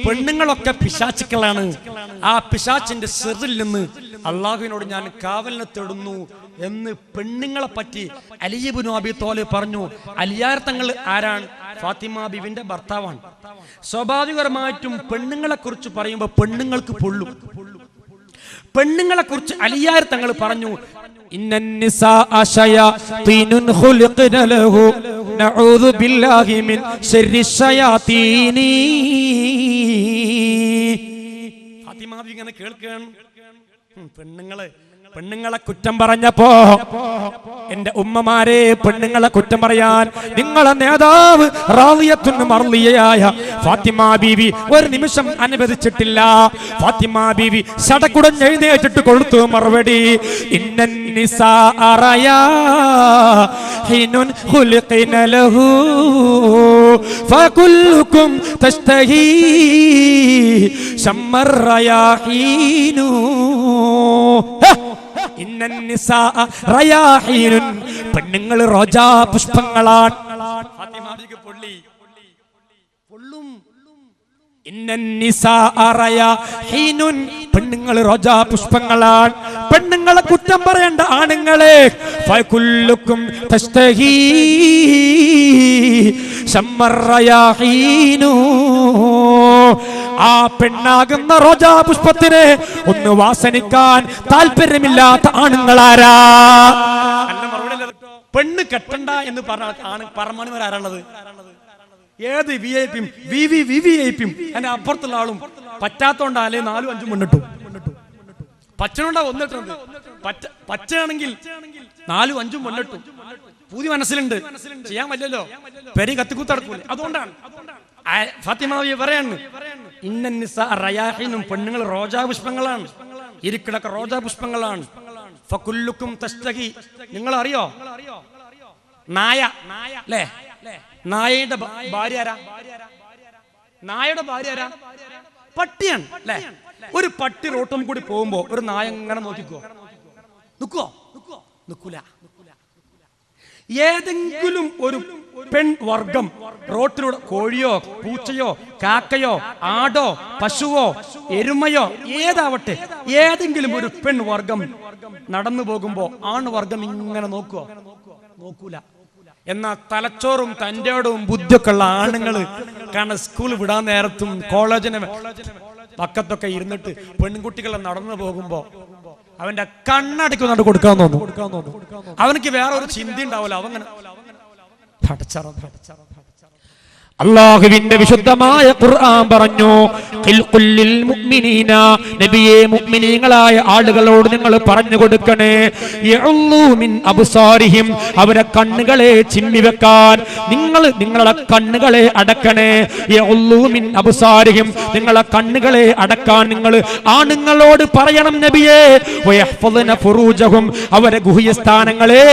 പെണ്ണുങ്ങളൊക്കെ പിശാചുക്കളാണ്. ആ പിശാചിന്റെ സിറിൽ നിന്ന് അള്ളാഹുവിനോട് ഞാൻ കാവലിനെ തേടുന്നു എന്ന് പെണ്ണുങ്ങളെ പറ്റി അലി ഇബ്നു അബീ ത്വാലിബ് പറഞ്ഞു. അലിയാർ തങ്ങൾ ആരാണ്? ഫാത്തിമ ബീവിന്റെ ഭർത്താവാണ്. സ്വാഭാവികമായിട്ടും പെണ്ണുങ്ങളെ കുറിച്ച് പറയുമ്പോൾ പെണ്ണുങ്ങൾക്ക് പൊള്ളും. പെണ്ണുങ്ങളെ കുറിച്ച് അലിയാർ തങ്ങൾ പറഞ്ഞു, ഇന്നൻ നിസാഅ ശയാതീനുൻ ഖുലിഖന ലഹു നഊദു ബില്ലാഹി മിൻ ശർരി ശയാതീനി. ഫാത്തിമ ബീവി ഇങ്ങനെ കേൾക്കുകയാണ്. പെണ്ണുങ്ങളെ കുറ്റം പറഞ്ഞപ്പോ എന്റെ ഉമ്മമാരെ, പെണ്ണുങ്ങളെ കുറ്റം പറയാൻ നിങ്ങളെ നേതാവ് റാദിയത്തുൻ മർളിയയായ ഫാത്തിമ ബീവി ഒരു നിമിഷം അനുവദിച്ചിട്ടില്ല. ഫാത്തിമ ബീവി സടകുടഞ്ഞ് എഴുന്നേറ്റിട്ട് കൊടുത്തു മറുപടി, ഇന്നൻ നിസാഅ റയാഹിനുൻ ഖുലിഖന ലഹു ഫകുല്ലുകും തസ്തഹി ശമ്മർ റയാഹീനു. ഇന്നൻ നിസാഅ റയാഹീനുൻ, പെണ്ണുങ്ങൾ റോജാ പുഷ്പങ്ങളാണ്. ഫാത്തിമ ബീവിക്ക് പൊള്ളും. ഇന്നൻ നിസാഅ റയാഹീനുൻ, പെണ്ണുങ്ങൾ റോജാ പുഷ്പങ്ങളാണ്. പെണ്ണുങ്ങളെ കുറ്റം പറയേണ്ട ആണുങ്ങളെ, ഫകുല്ലുകും തസ്തഹി ശമ്മർ റയാഹീനു. ആ പെണ്ണാകുന്ന റോജാ പുഷ്പത്തിനെ ഒന്ന് വാസനിക്കാൻ താല്പര്യമില്ലാത്ത ആണുങ്ങളാരാ? പെണ്ണ് കെട്ടണ്ട എന്ന് പറഞ്ഞ പറമാണിമാരാണുള്ളത്. ഏത് വിഐപിയും എന്റെ അപ്പുറത്തുള്ള ആളും പറ്റാത്തോണ്ടല്ലേ 4-5 മുന്നിട്ടു. പച്ചനുണ്ടാ ഒന്നിട്ടുണ്ട്, പച്ചയാണെങ്കിൽ 4-5 മുന്നിട്ടു. പൂതി മനസ്സിലുണ്ട്, ചെയ്യാൻ പറ്റില്ലല്ലോ, പെരി കത്തിക്കുത്തടക്കൂല. അതുകൊണ്ടാണ് ഫാത്തിമ ബീവി പറയാണ്, ഇന്നൻ നിസാഅ റയാഹീനും, പെണ്ണുങ്ങൾ റോജാ പുഷ്പങ്ങളാണ്, ഇരിക്കിടക്ക റോജാ പുഷ്പങ്ങളാണ്. ഫകുല്ലുകും തസ്തഹി, നിങ്ങൾ അറിയോ നായ അല്ലേ? നായയുടെ ഭാര്യ ആരാ? നായയുടെ ഭാര്യ ആരാ? പട്ടിയാണ് അല്ലേ? ഒരു പട്ടി റോട്ടും കൂടി പോകുമ്പോ ഒരു നായ ഇങ്ങനെ നോക്കിക്കോ, നിക്കൂല. ഏതെങ്കിലും ഒരു പെൺവർഗം റോട്ടിലൂടെ കോഴിയോ പൂച്ചയോ കാക്കയോ ആടോ പശുവോ എരുമയോ ഏതാവട്ടെ, ഏതെങ്കിലും ഒരു പെൺവർഗം നടന്നു പോകുമ്പോ ആൺവർഗം ഇങ്ങനെ നോക്കൂല. എന്നാ തലച്ചോറും തന്റേടവും ബുദ്ധിയൊക്കെ ഉള്ള ആണുങ്ങള് കാരണം സ്കൂൾ വിടാൻ നേരത്തും കോളേജിന് പക്കത്തൊക്കെ ഇരുന്നിട്ട് പെൺകുട്ടികളെ നടന്നു പോകുമ്പോ അവന്റെ കണ്ണടയ്ക്കുന്നുണ്ട് കൊടുക്കാൻ തോന്നും. അവനക്ക് വേറെ ഒരു ചിന്ത ഉണ്ടാവില്ല. അവങ്ങനെ അല്ലാഹുവിന്റെ വിശുദ്ധമായ ഖുർആൻ പറഞ്ഞു, ഖുൽലിൽ മുഅ്മിനീന, നബിയേ മുഅ്മിനീങ്ങളായ ആളുകളോട് നിങ്ങൾ പറഞ്ഞു കൊടുക്കണേ, യഉല്ലു മിൻ അബ്സാരിഹിം, അവരെ കണ്ണുകളെ ചിമ്മി വെക്കാൻ നിങ്ങളുടെ കണ്ണുകളെ അടക്കണേ. യഉല്ലു മിൻ അബ്സാരിഹിം, നിങ്ങളുടെ കണ്ണുകളെ അടക്കാൻ നിങ്ങൾ ആണുങ്ങളോട് പറയണം നബിയേ. വയഹ്ഫദന ഫുറൂജഹും, അവരെ ഗുഹ്യസ്ഥാനങ്ങളെ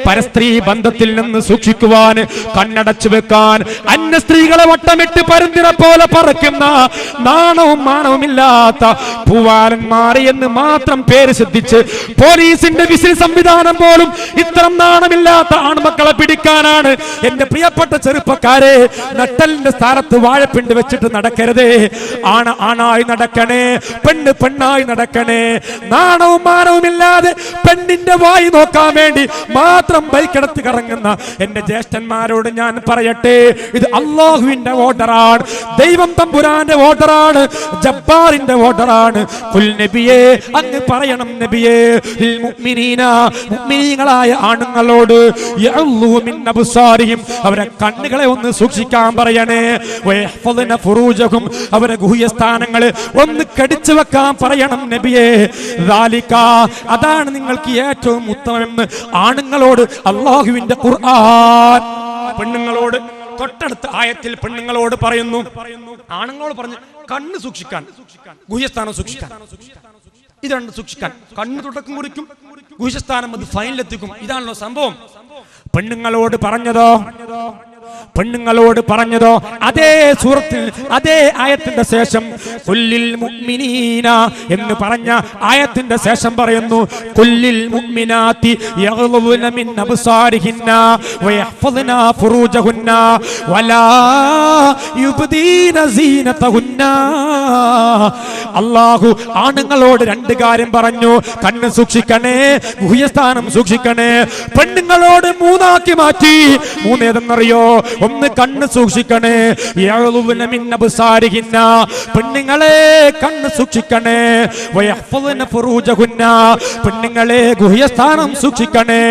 പരസ്ത്രീ ബന്ധത്തിൽ നിന്ന് സൂക്ഷിക്കുവാൻ, കണ്ണടച്ചു വെക്കാൻ. സ്ത്രീകളെ വട്ടമിട്ട് പരുന്തിനെ പോലെ പറക്കുന്ന നാണവും മാനവുമില്ലാത്ത പൂവാലന്മാരെ എന്ന് മാത്രം പേര് ശ്രദ്ധിച്ച് പോലീസിന്റെ വിസിൽ സംവിധാനം പോലും ഇത്തരം നാണമില്ലാത്ത ആൺമക്കളെ പിടിക്കാനാണ്. എന്റെ പ്രിയപ്പെട്ട ചെറുപ്പക്കാരെ, നട്ടലിന്റെ സ്ഥാനത്ത് വാഴപ്പിണ്ട് വെച്ചിട്ട് നടക്കരുതേ. ആണായി നടക്കണേ, പെണ്ണായി നടക്കണേ. നാണവും മാനവുമില്ലാതെ പെണ്ണിന്റെ വായി നോക്കാൻ വേണ്ടി മാത്രം ബൈക്കെടുത്ത് കറങ്ങുന്ന എന്റെ ജ്യേഷ്ഠന്മാരോട് ഞാൻ പറയട്ടെ, ഇത് അല്ലാഹുവിന്റെ ഓർഡറാണ്, ദൈവം തമ്പുരാന്റെ ഓർഡറാണ്, ജബ്ബാറിന്റെ ഓർഡറാണ്. ഖുൽ നബിയേ, അങ്ങ് പറയണം നബിയേ, ലിൽ മുഅ്മിനീന, മുഅ്മിനീങ്ങളായ ആണുങ്ങളോട് യഅല്ലു മിൻ അബ്സാരിഹിം, അവരെ കണ്ണുകളെ ഒന്ന് സൂക്ഷിക്കാൻ പറയണേ. വയഹ്ഫദന ഫുറൂജഹും, അവരെ ഗുഹ്യസ്ഥാനങ്ങളെ ഒന്ന് കടിച്ചു വെക്കാൻ പറയണം നബിയേ. ദാലിക, അതാണ് നിങ്ങൾക്ക് ഏറ്റവും ഉത്തമമെന്ന് ആണുങ്ങളോട് അല്ലാഹുവിന്റെ ഖുർആൻ പെണ്ണുങ്ങളോട് തൊട്ടടുത്ത ആയത്തിൽ പെണ്ണുങ്ങളോട് പറയുന്നു. ആണുങ്ങളോട് പറഞ്ഞു കണ്ണ് സൂക്ഷിക്കാൻ, ഗുഹ്യസ്ഥാനം സൂക്ഷിക്കാൻ. ഇത് രണ്ട് സൂക്ഷിക്കാൻ. കണ്ണ് തുടക്കം കുറിക്കും, ഗുഹ്യസ്ഥാനം അത് ഫൈനിലെത്തിക്കും. ഇതാണല്ലോ സംഭവം. പെണ്ണുങ്ങളോട് പറഞ്ഞതോ പെണ്ണുങ്ങളോട് പറഞ്ഞതോ അതേ സൂറത്തിൽ അതേ ആയത്തിന്റെ ശേഷം കുല്ലിൽ മുഅ്മിനീന എന്ന് പറഞ്ഞ ആയത്തിന്റെ ശേഷം പറയുന്നു കുല്ലിൽ മുഅ്മിനാത്തി യഗ്ളുന മിൻ അബ്സാരിഹിന്ന വയഹ്ഫദ്ന ഫുറൂജഹുന്ന വലാ യുബ്ദീന സീനതഹുന്ന. അല്ലാഹു ആണുങ്ങളോട് രണ്ട് കാര്യം പറഞ്ഞു. കണ്ണ് സൂക്ഷിക്കണേ, ഗുഹ്യസ്ഥാനം സൂക്ഷിക്കണേ. പെണ്ണുങ്ങളോട് മൂന്നാക്കി മാറ്റി. മൂന്നേതെന്നറിയോ? ഒന്ന് കണ്ണ് സൂക്ഷിക്കണേ, യഗ്ളുന മിൻ അബ്സാരിഹിന്ന പെണ്ണുങ്ങളെ കണ്ണ് സൂക്ഷിക്കണേ, വയഹ്ഫദ്ന ഫുറൂജഹുന്ന പെണ്ണുങ്ങളെ ഗുഹ്യസ്ഥാനം സൂക്ഷിക്കണേ.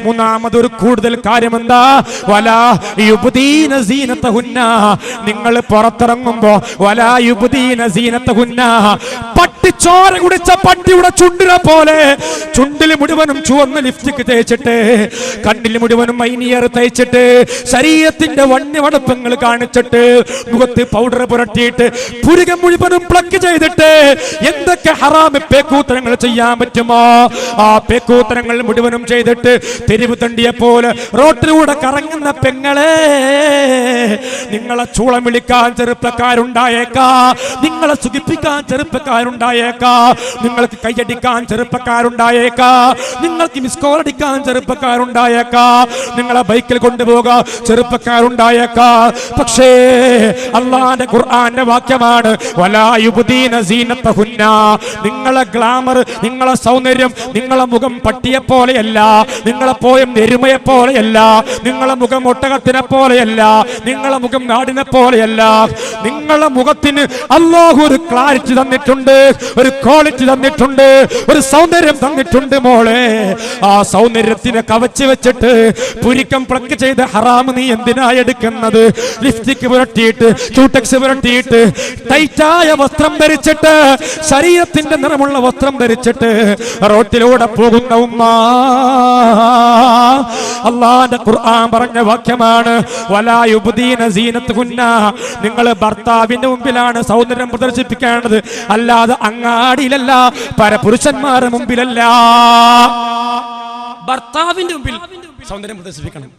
മൂന്നാമതൊരു കൂടുതൽ കാര്യം എന്താ? വലാ യുബ്ദീന സീനതഹുന്ന നിങ്ങൾ പുറത്തിറങ്ങുമ്പോ വലാ യുബ്ദീന സീനതഹുന്ന പട്ടിച്ചോര കുടിച്ച പട്ടിയുടെ ചുണ്ടിനെ പോലെ ചുണ്ടിൽ മുഴുവനും ചുവന്ന ലിപ്സ്റ്റിക് തേച്ചിട്ട് കണ്ണിൽ മുഴുവനും മൈനിയർ തേച്ചിട്ട് ശരീരത്തിന്റെ വണ്യവടപ്പങ്ങൾ കാണിച്ചിട്ട് മുഖത്ത് പൗഡർ പുരട്ടിയിട്ട് പുരുകം മുഴുവനും പ്ലക്ക് ചെയ്തിട്ട് എന്തൊക്കെ ഹറാമ് പേക്കൂത്തരങ്ങൾ ചെയ്യാൻ പറ്റുമോ ആ പേക്കൂത്തരങ്ങൾ മുഴുവനും ചെയ്തിട്ട് തെരുവ് തണ്ടിയെ പോലെ റോട്ടിലൂടെ കറങ്ങുന്ന പെങ്ങളെ, നിങ്ങളെ ചൂളം വിളിക്കാൻ ചെറുപ്പക്കാരുണ്ടായേക്കാ, നിങ്ങളെ സുഖിപ്പിക്കാൻ ചെറുപ്പക്കാരുണ്ടായേക്കാ, നിങ്ങൾക്ക് കൈയടിക്കാൻ ചെറുപ്പക്കാരുണ്ടായേക്കാ, നിങ്ങൾക്ക് മിസ് കോൾ അടിക്കാൻ ചെറുപ്പക്കാരുണ്ടായേക്കാ, നിങ്ങളെ ബൈക്കിൽ കൊണ്ടുപോകാൻ ചെറുപ്പക്കാരുണ്ടായേക്കാ. പക്ഷേ അല്ലാഹുവിന്റെ ഖുർആന്റെ വാക്യമാണ് വലാ യുബ്ദീന സീനതഹുന്ന നിങ്ങളെ ഗ്ലാമർ, നിങ്ങളെ സൗന്ദര്യം, നിങ്ങളെ മുഖം പട്ടിയെ പോലെയല്ല, നിങ്ങളെ പോയം എരുമയെ പോലെയല്ല, നിങ്ങളെ മുഖം ഒട്ടകത്തിനെ പോലെയല്ല, നിങ്ങളെ മുഖം നാടിനെ പോലെയല്ല. നിങ്ങളെ മുഖത്തിന് അല്ലാഹു ഒരു ക്ലാരിറ്റി തന്നിട്ടുണ്ട്, ഒരു ക്വാളിറ്റി തന്നിട്ടുണ്ട്, ഒരു സൗന്ദര്യം തന്നിട്ടുണ്ട് മോളെ. ആ സൗന്ദര്യത്തിനെ കവച്ചു വെച്ചിട്ട് പുരിക്കം പ്ലക്ക് ചെയ്ത് ഹറാം നീ എന്തിനാ എടുക്കുന്നത്? ലിപ്സ്റ്റിക് പുരട്ടിയിട്ട്, ക്യൂടെക്സ് പുരട്ടിയിട്ട്, ടൈറ്റായ വസ്ത്രം ധരിച്ചിട്ട്, ശരീരത്തിന്റെ നിറമുള്ള വസ്ത്രം ധരിച്ചിട്ട് റോട്ടിലൂടെ പോകുന്ന ഉമ്മ, അല്ലാഹുവിന്റെ ഖുർആൻ പറഞ്ഞ വാക്യമാണ് വലാ യുബ്ദീന സീനതഹുന്ന നിങ്ങൾ ഭർത്താവിന്റെ മുമ്പിലാണ് സൗന്ദര്യം പ്രദർശിപ്പിക്കേണ്ടത്, അല്ലാതെ അങ്ങാടിയിലല്ല, പരപുരുഷന്മാരുടെ മുമ്പിലല്ല. ഭർത്താവിന്റെ മുമ്പിൽ സൗന്ദര്യം പ്രദർശിപ്പിക്കണം.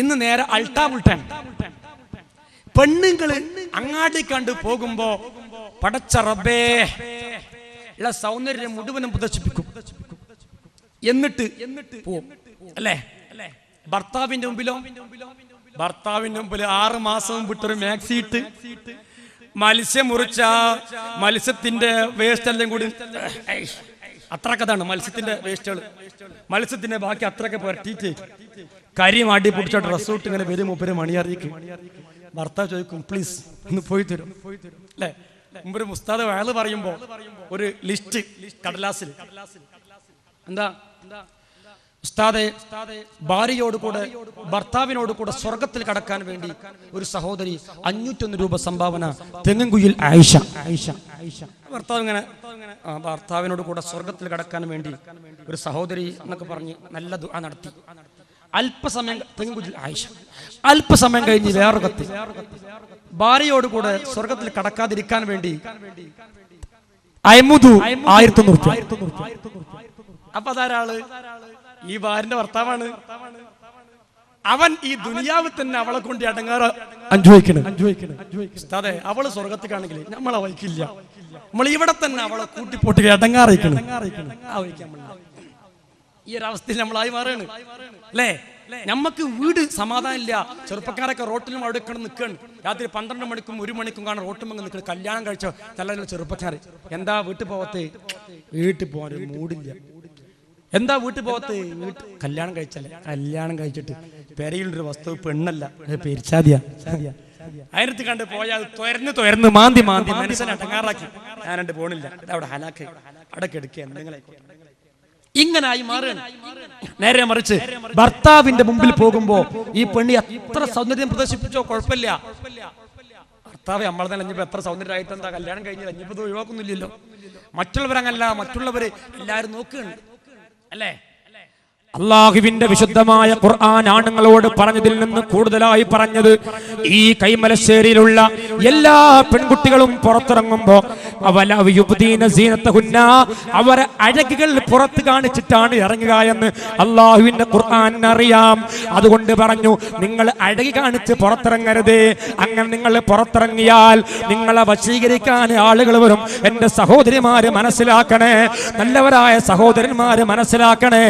ഇന്ന് നേരെ അൾട്ടാ ഉൾട്ടാൻ. പെണ്ണുങ്ങള് അങ്ങാടി കണ്ട് പോകുമ്പോ പടച്ച റബ്ബേ ഉള്ള സൗന്ദര്യം മുഴുവനും പ്രദർശിപ്പിക്കും, എന്നിട്ട് പോവും അല്ലേ? ഭർത്താവിന്റെ മുമ്പിലോ? ഭർത്താവിന്റെ മുമ്പിൽ 6 മാസം വിട്ടൊരു മാക്സി ഇട്ട് മത്സ്യം മുറിച്ച മത്സ്യത്തിന്റെ വേസ്റ്റ് എല്ലാം കൂടി അത്രക്കതാണ് മത്സ്യത്തിന്റെ വേസ്റ്റുകൾ, മത്സ്യത്തിന്റെ ബാക്കി അത്രയൊക്കെ പുരട്ടിയിട്ട് കരിയും അടി പൊടിച്ച ഡ്രസ്സ് ഇട്ട് ഇങ്ങനെ വരും മുപ്പര് മണിയറിയിക്കും. ഭർത്താവ് ചോദിക്കും പ്ലീസ് ഒന്ന് പോയി തരും അല്ലേ? മുമ്പൊരു ഉസ്താദ് വയല് പറയുമ്പോ ഒരു ലിസ്റ്റ് കടലാസിൽ എന്താ ഉസ്താദെ, ഭാര്യയോട് കൂടെ ഭർത്താവിനോട് കൂടെ സ്വർഗത്തിൽ കടക്കാൻ വേണ്ടി ഒരു സഹോദരി 501 രൂപ സംഭാവന തെങ്ങൻകുയിൽ ആയിഷ. ഭർത്താവ് ഇങ്ങനെ ഭർത്താവിനോട് കൂടെ സ്വർഗത്തിൽ കടക്കാൻ വേണ്ടി ഒരു സഹോദരി എന്നൊക്കെ പറഞ്ഞ് നല്ല ദുആ നടത്തി. അല്പസമയം തെങ്ങൻകുയിൽ ആയിഷ, അല്പസമയം കഴിഞ്ഞ് വേറെ കത്ത് ഭാര്യയോട് കൂടെ സ്വർഗത്തിൽ കടക്കാതിരിക്കാൻ വേണ്ടി 1100 രൂപ. അപ്പൊ അതാരാള്? ഈ ഭാര്യന്റെ ഭർത്താവാണ്. അവൻ ഈ ദുനിയാവിൽ തന്നെ അവളെ കൊണ്ട് അടങ്ങാറ് അനുഭവിക്കണം. അതെ, അവള് സ്വർഗത്തിലാണെങ്കിൽ നമ്മളെ വഹിക്കില്ല, നമ്മൾ ഇവിടെ തന്നെ അവളെ കൂട്ടിപ്പോട്ടി അടങ്ങാറിയിക്കണം. ഈ ഒരു അവസ്ഥയിൽ നമ്മളായി മാറാണ് അല്ലേ? നമ്മക്ക് വീട് സമാധാനം ഇല്ല. ചെറുപ്പക്കാരൊക്കെ റോട്ടിലും അവിടെ നിൽക്കണം. രാത്രി 12 മണിക്കും 1 മണിക്കും കാണാൻ റോട്ടും നിൽക്കണം. കല്യാണം കഴിച്ചോ നല്ല ചെറുപ്പക്കാർ എന്താ വീട്ടിൽ പോകത്തെ? വീട്ടിൽ പോകാൻ ഒരു മൂടില്ല. എന്താ വീട്ടിൽ പോകത്തെ? കല്യാണം കഴിച്ചല്ലേ? കല്യാണം കഴിച്ചിട്ട് പെരയിലൊരു വസ്തു പെണ്ണല്ല, പെരിച്ചാതിയാ. അതിനകത്ത് കണ്ട് പോയാൽ തുരന്ന് മാന്തി മനസ്സിനെ അടങ്ങാറാക്കി ഞാനണ്ട് പോണില്ല, അവിടെ ഹലാക്ക് അടക്കെ എടുക്കുക എന്തെങ്കിലും ഇങ്ങനായി മാറുകയാണ്. നേരെ മറിച്ച് ഭർത്താവിന്റെ മുമ്പിൽ പോകുമ്പോ ഈ പെണ്ണി എത്ര സൗന്ദര്യം പ്രദർശിപ്പിച്ചോ കുഴപ്പമില്ല. ഭർത്താവ് നമ്മളെ തന്നെ ഇനിയിപ്പോ എത്ര സൗന്ദര്യമായിട്ട് എന്താ കല്യാണം കഴിഞ്ഞില്ല, ഇനിയിപ്പോ ഒഴിവാക്കുന്നില്ലല്ലോ. മറ്റുള്ളവരങ്ങല്ല, മറ്റുള്ളവര് എല്ലാവരും നോക്കുകയാണ് അല്ലേ? അള്ളാഹുവിന്റെ വിശുദ്ധമായ ഖുർആൻ ആണുങ്ങളോട് പറഞ്ഞതിൽ നിന്ന് കൂടുതലായി പറഞ്ഞത് ഈ കൈമലശ്ശേരിയിലുള്ള എല്ലാ പെൺകുട്ടികളും പുറത്തിറങ്ങുമ്പോ അവരെ അഴകുകൾ പുറത്ത് കാണിച്ചിട്ടാണ് ഇറങ്ങുക എന്ന് അള്ളാഹുവിന്റെ ഖുർആൻ അറിയാം. അതുകൊണ്ട് പറഞ്ഞു, നിങ്ങൾ അഴകി കാണിച്ച് പുറത്തിറങ്ങരുത്. അങ്ങനെ നിങ്ങൾ പുറത്തിറങ്ങിയാൽ നിങ്ങളെ വശീകരിക്കാൻ ആളുകൾ വരും. എന്റെ സഹോദരിമാര് മനസ്സിലാക്കണേ, നല്ലവരായ സഹോദരന്മാര് മനസ്സിലാക്കണേ.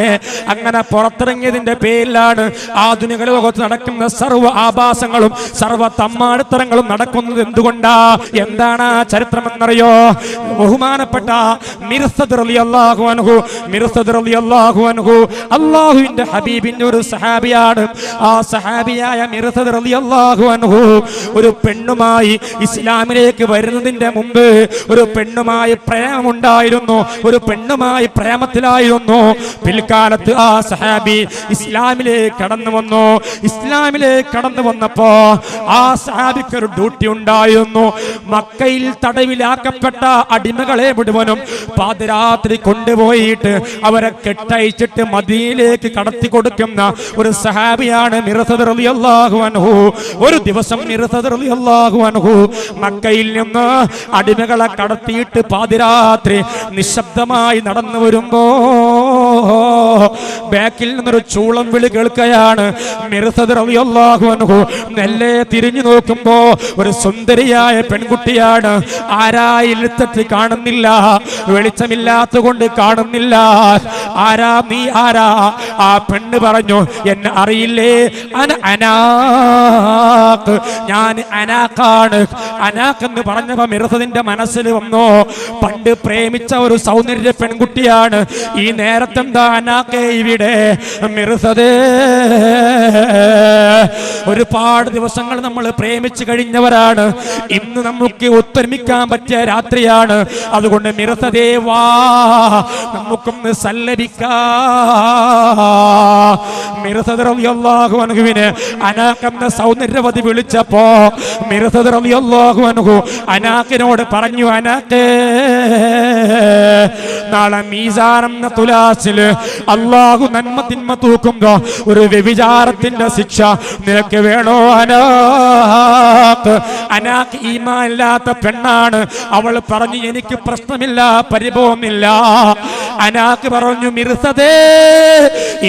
അങ്ങനെ പുറത്തിറങ്ങിയതിന്റെ പേരിലാണ് ആധുനിക ലോകത്ത് നടക്കുന്ന സർവ്വ ആഭാസങ്ങളും സർവ്വ തമ്മാടിത്തരങ്ങളും നടക്കുന്നത്. എന്തുകൊണ്ടാ? എന്താണ് ആ ചരിത്രമെന്നറിയോ? ബഹുമാനപ്പെട്ട മിർസദ് റളിയല്ലാഹു അൻഹു അല്ലാഹുവിന്റെ ഹബീബിന്റെ ഒരു സഹാബിയാണ്. ആ സഹാബിയായ മിർസദ് റളിയല്ലാഹു അൻഹു ഒരു പെണ്ണുമായി ഇസ്ലാമിലേക്ക് വരുന്നതിന്റെ മുമ്പ് ഒരു പെണ്ണുമായി പ്രേമമുണ്ടായിരുന്നു, ഒരു പെണ്ണുമായി പ്രേമത്തിലായിരുന്നു. പിൽക്കാലത്ത് ആ സഹാബി ഇസ്ലാമിലേക്ക് കടന്നു വന്നു. ഇസ്ലാമിലേക്ക് കടന്നു വന്നപ്പോ ആ സഹാബിക്ക് ഒരു ഡ്യൂട്ടി ഉണ്ടായിരുന്നു. മക്കയിൽ തടവിലാക്കപ്പെട്ട അടിമകളെ മുഴുവനും പാതിരാത്രി കൊണ്ടുപോയിട്ട് അവരെ കെട്ടയച്ചിട്ട് മദീനയിലേക്ക് കടത്തി കൊടുക്കുന്ന ഒരു സഹാബിയാണ് മിർസദ് റളിയല്ലാഹു അൻഹു. ഒരു ദിവസം മിർസദ് റളിയല്ലാഹു അൻഹു മക്കയിൽ നിന്ന് അടിമകളെ കടത്തിയിട്ട് പാതിരാത്രി നിശബ്ദമായി നടന്നു വരുമ്പോ ബാക്കിൽ നിന്നൊരു ചൂളം വിളി കേൾക്കുകയാണ്. മിർസദ് റളിയല്ലാഹു അൻഹു നെല്ലെ തിരിഞ്ഞു നോക്കുമ്പോ ഒരു സുന്ദരിയായ പെൺകുട്ടിയാണ്. ആരായിലെത്തി കാണുന്നില്ല, വെളിച്ചമില്ലാത്ത കൊണ്ട് കാണുന്നില്ല. ആരാ നീ? ആരാ? ആ പെണ്ണ് പറഞ്ഞു, എന്നെ അറിയില്ലേ? അനാഖ്, ഞാൻ അനാഖാണ്. അനാഖ് എന്ന് പറഞ്ഞപ്പോ മിർസദിന്റെ മനസ്സിൽ വന്നു, പണ്ട് പ്രേമിച്ച ഒരു സൗന്ദര്യ പെൺകുട്ടിയാണ്. ഈ നേരത്തെന്താ അനാഖേ ഇവിടെ? മിർസദേ, ഒരുപാട് ദിവസങ്ങൾ നമ്മൾ പ്രേമിച്ചു കഴിഞ്ഞവരാണ്. ഇന്ന് നമുക്ക് ഒത്തൊരുമിക്കാൻ പറ്റിയ രാത്രിയാണ്. അതുകൊണ്ട് മിർസദേ വാ, നമുക്കൊന്ന് സല്ലപിക്കാം. മിർസദ് റളിയല്ലാഹു അൻഹുവിനെ അനാഖ് എന്ന സൗന്ദര്യവതി വിളിച്ചപ്പോ മിർസദ് റളിയല്ലാഹു അൻഹു അനാഖിനോട് പറഞ്ഞു, അനാഖേ, നാളെ മീസാൻ എന്ന തുലാസില് അല്ലാഹു നന്മ തിന്മ തൂക്കുമ്പോ ഒരു വ്യഭിചാരത്തിന്റെ ശിക്ഷ നിനക്ക് വേണോ? അനാഖ്, അനാഖ് ഈമാൻ ഇല്ലാത്ത പെണ്ണാണ്. അവൾ പറഞ്ഞു, എനിക്ക് പ്രശ്നമില്ല, പരിഭവമില്ല. അനാഖ് പറഞ്ഞു, മിർസദേ,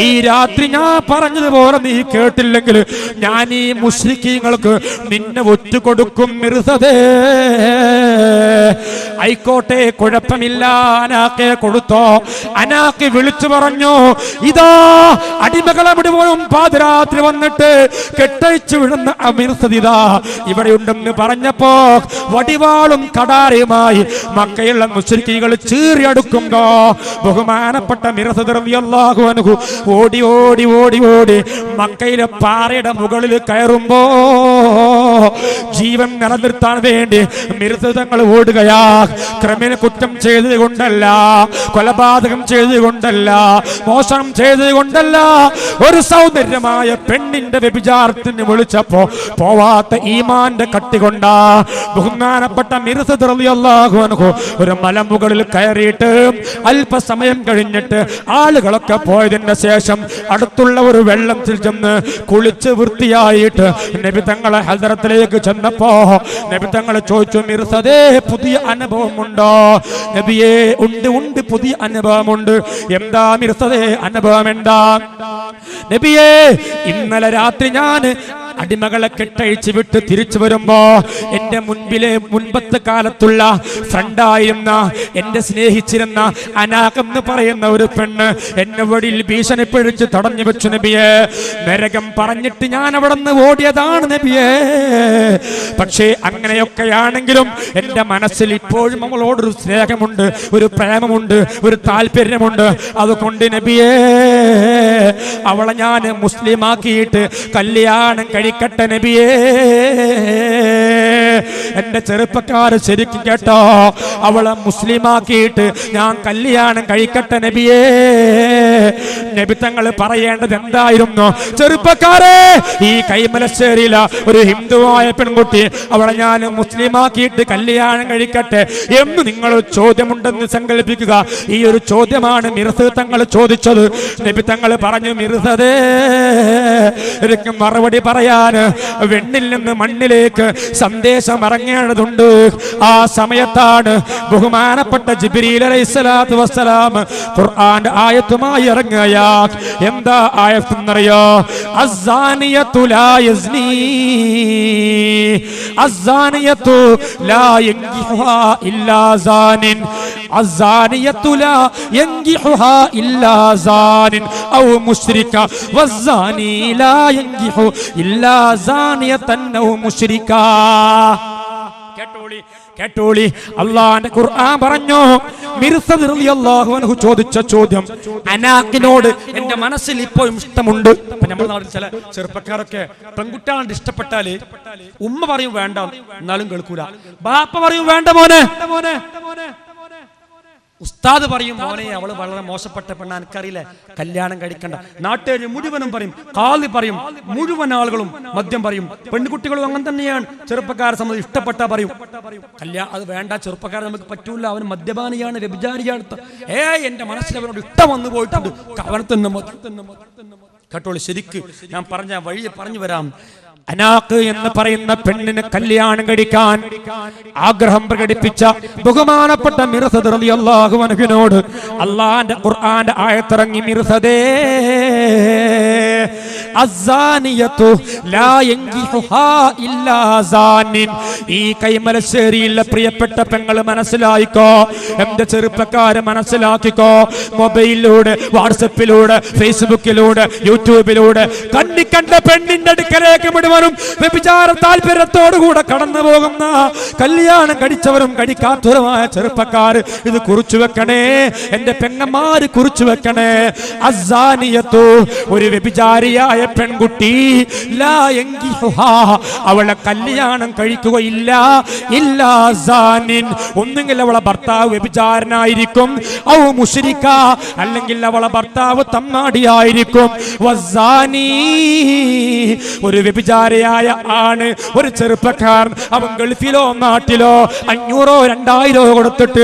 ഈ രാത്രി ഞാൻ പറഞ്ഞതുപോലെ നീ കേട്ടില്ലെങ്കിൽ ഞാൻ ഈ മുശ്രിക്കീങ്ങൾക്ക് നിന്നെ ഒറ്റുകൊടുക്കും. മിർസദേ, ആയിക്കോട്ടെ, കുഴപ്പമില്ല. അനാഖെ കൊടുത്തോ? അനാഖ് വിളിച്ചു പറഞ്ഞു, ഇതാ അടിമകളെ മുഴുവനും പാതിരാത്രി വന്നിട്ട് കെട്ടഴിച്ചു വിടുന്ന മിർസദ് ഇതാ ഇവിടെയുണ്ടെന്ന് പറഞ്ഞപ്പോ വടിവാളും കടാരയുമായി മക്കയുള്ള മുശ്രിക്കുകൾ ചീറിയടുക്കുമ്പോ ബഹുമാനപ്പെട്ട മിർസദ് റളിയല്ലാഹു അൻഹു ഓടി ഓടി ഓടി ഓടി മക്കയിലെ പാറയുടെ മുകളിൽ കയറുമ്പോ ജീവൻ നിലനിർത്താൻ വേണ്ടി മിർസദ് തങ്ങൾ ഓടുകയാ. ക്രിമിനൽ കുറ്റം ചെയ്തത് കൊണ്ടല്ല, കൊലപാതകം ചെയ്തത് കൊണ്ടല്ല, മോഷണം ചെയ്തത് കൊണ്ടല്ല, ഒരു സൗന്ദര്യമായ പെണ്ണിന്റെ വ്യഭിചാരത്തിന് വിളിച്ചപ്പോ പോവാത്ത ഈമാന്റെ കട്ടി കൊണ്ടാ. ബഹുമാനപ്പെട്ട മിർസദ് റളിയല്ലാഹു അൻഹു ഒരു മലമുകളിൽ കയറിയിട്ട് അല്പസമയം കഴിഞ്ഞിട്ട് ആളുകളൊക്കെ പോയതിന് ശേഷം അടുത്തുള്ള ഒരു വെള്ളത്തിൽ ചെന്ന് കുളിച്ച് വൃത്തിയായിട്ട് നബി തങ്ങളെ ഹദ്റത്തിലേക്ക് ചെന്നപ്പോ നബി തങ്ങൾ ചോദിച്ചു, മിർസദേ, പുതിയ അനുഭവമുണ്ടോ? നബിയേ, ഉണ്ട് ഉണ്ട്, പുതിയ അനുഭവമുണ്ട്. എന്താ മിർസദേ അനുഭവം? എന്താ നബിയേ? ഇന്നലെ രാത്രി ഞാൻ അടിമകളെ കെട്ടഴിച്ച് വിട്ട് തിരിച്ചു വരുമ്പോ എന്റെ മുൻപത്തെ കാലത്തുള്ള ഫ്രണ്ടായിരുന്ന, എന്റെ സ്നേഹിച്ചിരുന്ന അനാഖ് എന്ന് പറയുന്ന ഒരു പെണ്ണ് എന്നെ വഴിയിൽ ഭീഷണിപ്പിടിച്ച് തടഞ്ഞു വെച്ചു നബിയെ. നരകം പറഞ്ഞിട്ട് ഞാൻ അവിടെ നിന്ന് ഓടിയതാണ് നബിയെ. പക്ഷേ അങ്ങനെയൊക്കെയാണെങ്കിലും എന്റെ മനസ്സിൽ ഇപ്പോഴും അവളോടൊരു സ്നേഹമുണ്ട്, ഒരു പ്രേമമുണ്ട്, ഒരു താല്പര്യമുണ്ട്. അതുകൊണ്ട് നബിയെ, അവളെ ഞാൻ മുസ്ലിമാക്കിയിട്ട് കല്യാണം കഴിക്കട്ടെ നബിയേ. എന്റെ ചെറുപ്പക്കാര് ശരിക്കും കേട്ടോ, അവളെ മുസ്ലിമാക്കിയിട്ട് ഞാൻ കല്യാണം കഴിക്കട്ടെ നബിയേ. നബി തങ്ങൾ പറയേണ്ടത് എന്തായിരുന്നു? ചെറുപ്പക്കാരെ, ഈ കൈമലശ്ശേരിയില ഒരു ഹിന്ദുവായ പെൺകുട്ടി, അവളെ ഞാൻ മുസ്ലിമാക്കിയിട്ട് കല്യാണം കഴിക്കട്ടെ എന്ന് നിങ്ങൾ ചോദ്യമുണ്ടെന്ന് സങ്കല്പിക്കുക. ഈ ഒരു ചോദ്യമാണ് മിർസദ് തങ്ങൾ ചോദിച്ചത്. നബി തങ്ങൾ പറഞ്ഞു, മിർസദേ, എനിക്ക് മറുപടി പറയാൻ വെണ്ണിൽ നിന്ന് മണ്ണിലേക്ക് സന്ദേശം ഇറങ്ങി ഇറങ്ങേണ്ടതുണ്ട്. ആ സമയത്താണ് ബഹുമാനപ്പെട്ട ജിബ്രീൽ അലൈഹിസ്സലാത്തു വസ്സലാം ഖുർആന്റെ ആയത്തുമായി ഇറങ്ങുകയാ. എന്താ ആയത്തെന്നറിയോ? അസ്സാനിയത്തു ലാ യസ്നി അസ്സാനിയത്തു ലാ യൻകിഹുഹാ ഇല്ലാ സാനിൻ അസ്സാനിയത്തു ലാ യൻകിഹുഹാ ഇല്ലാ സാനിൻ ഔ മുശ്രിക വസ്സാനി ലാ യൻകിഹു ഇല്ലാ സാനിയതൻ ഔ മുശ്രിക. കേട്ടോളി, അള്ളാന്റെ ഖുർആൻ പറഞ്ഞു. മിർസദ് റളിയല്ലാഹു അൻഹു ചോദിച്ച ചോദ്യം അനാഖിനോട് എന്റെ മനസ്സിൽ ഇപ്പോഴും ഇഷ്ടമുണ്ട്. അപ്പൊ നമ്മുടെ നാട്ടിൽ ചില ചെറുപ്പക്കാരൊക്കെ പെൺകുട്ടികളെ ഇഷ്ടപ്പെട്ടാല് ഉമ്മ പറയും വേണ്ട, എന്നാലും കേൾക്കൂല. ബാപ്പ പറയും വേണ്ട മോനെ, ഉസ്താദ് പറയും മോനെ അവള് വളരെ മോശപ്പെട്ട പെണ്ണ, എനിക്കറിയില്ല, കല്യാണം കഴിക്കണ്ട. നാട്ടുകാർ മുഴുവനും പറയും, കാളി പറയും, മുഴുവൻ ആളുകളും മദ്യം പറയും. പെൺകുട്ടികളും അങ്ങനെ തന്നെയാണ്. ചെറുപ്പക്കാരെ സംബന്ധിച്ച് ഇഷ്ടപ്പെട്ട പറയും കല്യാണം അത് വേണ്ട, ചെറുപ്പക്കാരെ നമുക്ക് പറ്റൂല, അവൻ മദ്യപാനിയാണ്, വ്യഭിചാരിയാണ്. എന്റെ മനസ്സിൽ അവനോട് ഇഷ്ടം വന്നു പോയിട്ടുണ്ട്, അവനെ തന്നെ കേട്ടോളി. ശരിക്ക് ഞാൻ പറഞ്ഞ വഴി പറഞ്ഞു വരാം. അനാഖ് എന്ന് പറയുന്ന പെണ്ണിന് കല്യാണം കഴിക്കാൻ ആഗ്രഹം പ്രകടിപ്പിച്ച ബഹുമാനപ്പെട്ട മിർസദ് റളിയല്ലാഹു അൻഹുവിനോട് അല്ലാഹുവിന്റെ ഖുർആന്റെ ആയത്തിറങ്ങി. മിർസദേ അസ്സാനിയത്തു ലാ യൻകിഹുഹാ ഇല്ലാ സാനിൻ. ഈ കൈമലശ്ശേരിയിലെ പ്രിയപ്പെട്ട പെങ്ങൾ മനസ്സിലായിക്കോ, എന്റെ ചെറുപ്പക്കാരെ മനസ്സിലാക്കിക്കോ. മൊബൈലിലൂടെ, വാട്സപ്പിലൂടെ, ഫേസ്ബുക്കിലൂടെ, യൂട്യൂബിലൂടെ കണ്ട പെണ്ണിന്റെ അടുക്കലേക്ക് മുഴുവനും വ്യഭിചാര താല്പര്യത്തോടുകൂടെ കടന്നു പോകുന്ന കല്യാണം കഴിച്ചവരും കഴിക്കാത്തവരുമായ ചെറുപ്പക്കാർ ഇത് കുറിച്ചു വെക്കണേ, എന്റെ പെങ്ങന്മാര് കുറിച്ചു വെക്കണേ. അസ്സാനിയത്തു ഒരു വ്യഭിചാരിയായ പെൺകുട്ടി ലാ യൻകിഹുഹാ അവളെ കല്യാണം കഴിക്കുകയില്ല ഇല്ലാ സാനിൻ ഒന്നുകിൽ അവളെ ഭർത്താവ് വ്യഭിചാരനായിരിക്കും, ഔ മുശ്രിക അല്ലെങ്കിൽ അവളെ ഭർത്താവ് തമ്മാടിയായിരിക്കും. വസ്സാനി ഒരു വ്യഭിചാരിയായ ആണ്, ഒരു ചെറുപ്പക്കാരൻ, അവൻ ഗൾഫിലോ നാട്ടിലോ 500 2000 കൊടുത്തിട്ട്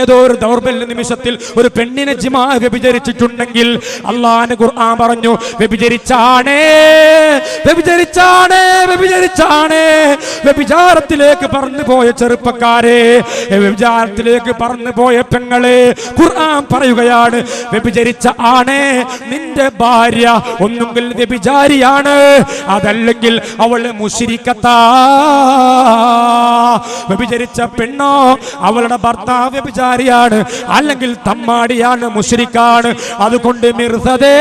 ഏതോ ഒരു ദൗർബല്യ നിമിഷത്തിൽ ഒരു പെണ്ണിനെ ജിമാ വ്യഭിചരിച്ചിട്ടുണ്ടെങ്കിൽ അല്ലാഹുവിന്റെ ഖുർആൻ പറഞ്ഞു വ്യഭിചാരത്തിലേക്ക് പറന്നു പോയ ചെറുപ്പക്കാരെ, വ്യഭിചാരത്തിലേക്ക് പറന്നു പോയ പെങ്ങളെ, ഖുർആൻ പറയുകയാണ് വ്യഭിചരിച്ച ആണേ നിന്റെ ഭാര്യ ഒന്നുകിൽ വ്യഭിചാരിയാണ്, അതല്ലെങ്കിൽ അവൾ മുശ്രിക്കത്താ. വ്യഭിചരിച്ച പെണ്ണോ അവളുടെ ഭർത്താവ് വ്യഭിചാരിയാണ്, അല്ലെങ്കിൽ തമ്മാടിയാണ്, മുശ്രിക്കാണ്. അതുകൊണ്ട് മിർസദേ